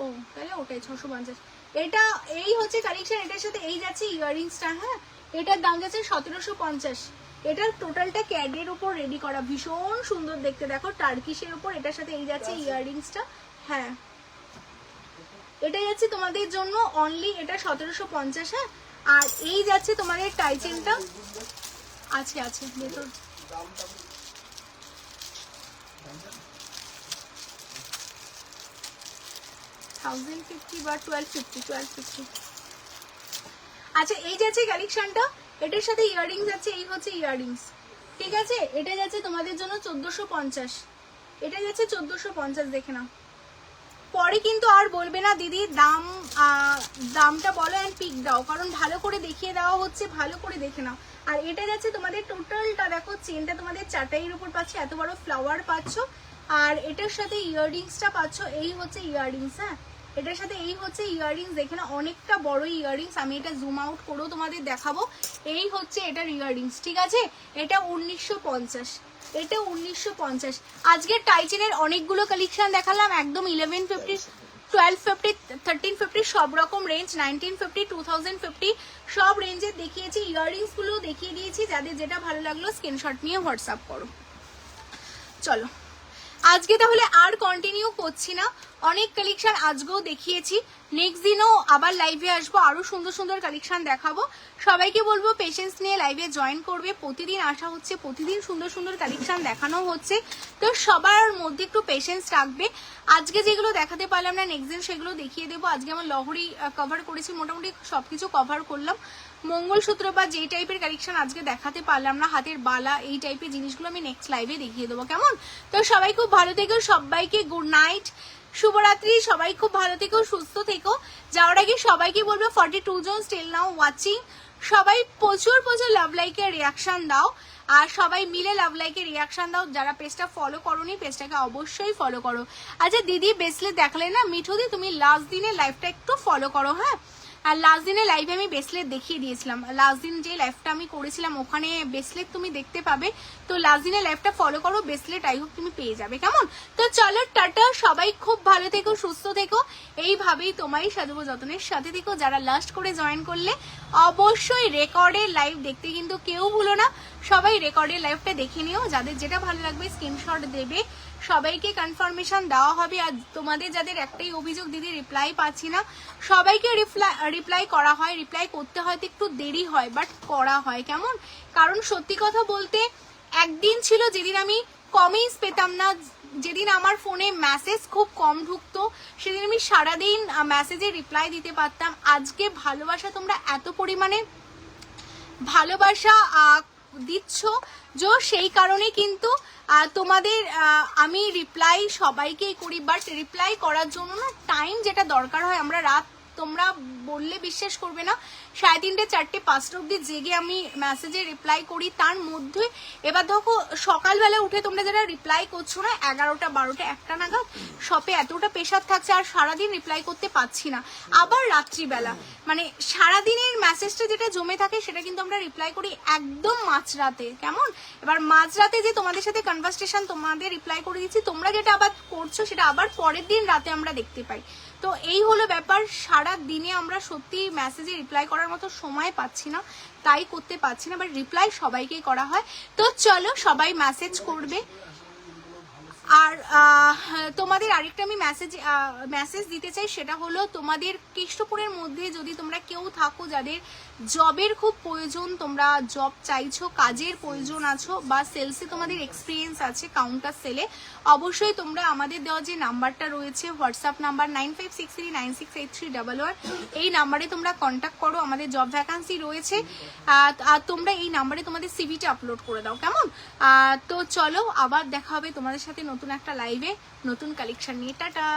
ও তাহলে ওটাই 650। এটা এই হচ্ছে কালেকশন, এটার সাথে এই যাচ্ছে ইয়াররিংসটা। হ্যাঁ এটার দাম যাচ্ছে 1750। এটার টোটালটা ক্যাডের উপর রেডি করা, ভীষণ সুন্দর দেখতে, দেখো টার্কিশের উপর, এটার সাথে এই যাচ্ছে ইয়াররিংসটা। হ্যাঁ এটা যাচ্ছে তোমাদের জন্য অনলি, এটা 1750। হ্যাঁ আর এই যাচ্ছে তোমাদের টাইচেনটা আছে আছে ভেতর, 1050 বা 1250। আচ্ছা এই যাচ্ছে কালেকশনটা, এটার সাথে ইয়াররিংস আছে, এই হচ্ছে ইয়াররিংস। ঠিক আছে এটা যাচ্ছে তোমাদের জন্য 1450, এটা যাচ্ছে 1450। দেখে নাও, পরে কিন্তু আর বলবে না দিদি দামটা বলো অ্যান্ড পিক দাও, কারণ ভালো করে দেখিয়ে দেওয়া হচ্ছে, ভালো করে দেখে নাও। আর এটা যাচ্ছে তোমাদের টোটালটা, দেখো চেনটা তোমাদের চাটাইয়ের উপর পাচ্ছ, এত বড় ফ্লাওয়ার পাচ্ছ। আর এটার সাথে ইয়াররিংসটা পাচ্ছ, এই হচ্ছে ইয়াররিংস। হ্যাঁ এটার সাথে এই হচ্ছে ইয়াররিংস, দেখে না অনেকটা বড় ইয়াররিংস, আমি এটা জুম আউট করেও তোমাদের দেখাবো। এই হচ্ছে এটার ইয়াররিংস। ঠিক আছে এটা 1950, এটা 1950। আজকের টাইচেনের অনেকগুলো কালেকশন দেখালাম, একদম 1150, 1250, 1350 সব রকম রেঞ্জ, 1950, 2050 সব রেঞ্জের দেখিয়েছি, ইয়াররিংস গুলো দেখিয়ে দিয়েছি। যাদের যেটা ভালো লাগলো স্ক্রিনশট নিয়ে হোয়াটসঅ্যাপ করো। চলো আজকে তাহলে আর কন্টিনিউ করছি না, অনেক কালেকশন আজকেও দেখিয়েছি, নেক্সট দিনও আবার লাইভে আসবো, আরো সুন্দর সুন্দর কালেকশন দেখাবো। সবাইকে বলবো পেশেন্স নিয়ে লাইভে জয়েন করবে, প্রতিদিন আসা হচ্ছে, প্রতিদিন সুন্দর সুন্দর কালেকশন দেখানো হচ্ছে, তো সবার মধ্যে একটু পেশেন্স রাখবে। আজকে যেগুলো দেখাতে পারলাম না নেক্সট দিন সেগুলো দেখিয়ে দেবো। আজকে আমার লহরি কভার করেছি, মোটামুটি সবকিছু কভার করলাম। মঙ্গলসূত্র বা যে টাইপের কালেকশন আজকে দেখাতে পারলাম না, হাতের বালা এই টাইপের জিনিসগুলো আমি নেক্সট লাইভে দেখিয়ে দেবো। কেমন তো সবাই খুব ভালো থেকো, সবাইকে গুড নাইট, শুভরাত্রি, সবাই খুব ভালো থেকো, সুস্থ থেকো। যাওয়ার আগে সবাইকে বলবো 42 জন স্টিল নাও ওয়াচিং, সবাই প্রচুর প্রচুর লাভ লাইকের রিয়াকশন দাও, আর সবাই মিলে লাভ লাইকের রিয়াকশন দাও। যারা পেজটা ফলো করোনি পেজটাকে অবশ্যই ফলো করো। আচ্ছা দিদি বেসলেট দেখালে না, মিঠুদি তুমি লাস্ট দিনের লাইভটা একটু ফলো করো। হ্যাঁ আর লাস্ট দিনের লাইভে আমি ব্রেসলেট দেখিয়ে দিয়েছিলাম, লাস্ট দিন যে লাইভটা আমি করেছিলাম ওখানে ব্রেসলেট তুমি দেখতে পাবে, তো লাস্ট দিনের লাইভটা ফলো করো, ব্রেসলেট আই হোপ তুমি পেয়ে যাবে। কেমন তো চলো টাটা, সবাই খুব ভালো থেকো, সুস্থ থেকো, এইভাবেই তোমারই সাজাবো যত্নের সাথে থেকো। যারা লাস্ট করে জয়েন করলে অবশ্যই রেকর্ডের লাইভ দেখতে কিন্তু কেউ ভুলো না, সবাই রেকর্ডের লাইভটা দেখে নিও। যাদের যেটা ভালো লাগবে স্ক্রিনশট দেবে, সবাইকে কনফার্মেশন দেওয়া হবে। আর তোমাদের যাদের একটাই অভিযোগ দিদি রিপ্লাই পাচ্ছি না, সবাইকে রিপ্লাই করা হয়, রিপ্লাই করতে হয়তো একটু দেরি হয় বাট করা হয়। কেমন কারণ সত্যি কথা বলতে একদিন ছিল যেদিন আমি কমেন্টস পেতাম না, যেদিন আমার ফোনে মেসেজ খুব কম ঢুকতো, সেদিন আমি সারাদিন মেসেজে রিপ্লাই দিতে পারতাম। আজকে ভালোবাসা তোমরা এত পরিমাণে ভালোবাসা দিচ্ছ, যে সেই কারণে কিন্তু তোমাদের আমি রিপ্লাই সবাইকেই করি, বাট রিপ্লাই করার জন্য না টাইম যেটা দরকার হয়, আমরা রাত, তোমরা বললে বিশ্বাস করবে না, 3:30, 4টে, 5টা অব্দি জেগে আমি মেসেজে রিপ্লাই করি। তার মধ্যে এবার দেখো সকালবেলা উঠে তোমরা যারা রিপ্লাই করছো না 11টা, 12টা, 1টা নাগাদ, শপে এতটা প্রেশার থাকছে আর সারাদিন রিপ্লাই করতে পারছি না। আবার রাত্রিবেলা, মানে সারাদিনের মেসেজটা যেটা জমে থাকে সেটা কিন্তু আমরা রিপ্লাই করি একদম মাঝরাতে। কেমন, এবার মাঝরাতে যে তোমাদের সাথে কনভারসেশন তোমাদের রিপ্লাই করে দিচ্ছি, তোমরা যেটা আবার করছো সেটা আবার পরের দিন রাতে আমরা দেখতে পাই। তো এই হলো ব্যাপার, সারা দিনে আমরা সত্যি মেসেজে রিপ্লাই করার মতো সময় পাচ্ছি না, তাই করতে পারছি না, বাট রিপ্লাই সবাইকেই করা হয়। তো চলো সবাই মেসেজ করবে। আর তোমাদের আরেকটা আমি মেসেজ দিতে চাই, সেটা হলো তোমাদের কেষ্টপুরের মধ্যে যদি তোমরা কেউ থাকো যাদের জবের খুব প্রয়োজন, তোমরা জব চাইছো, কাজের প্রয়োজন আছো, বা সেলসে তোমাদের এক্সপিরিয়েন্স আছে, কাউন্টার সেলে, অবশ্যই তোমরা আমাদের দেওয়া যে নাম্বারটা রয়েছে হোয়াটসঅ্যাপ নাম্বার 9563968311, এই নাম্বারে তোমরা কন্ট্যাক্ট করো। আমাদের জব ভ্যাকান্সি রয়েছে, আর তোমরা এই নাম্বারে তোমাদের সিভিটা আপলোড করে দাও। কেমন, তো চলো আবার দেখা হবে তোমাদের সাথে নতুন একটা লাইভে নতুন কালেকশন নিয়ে। টাটা।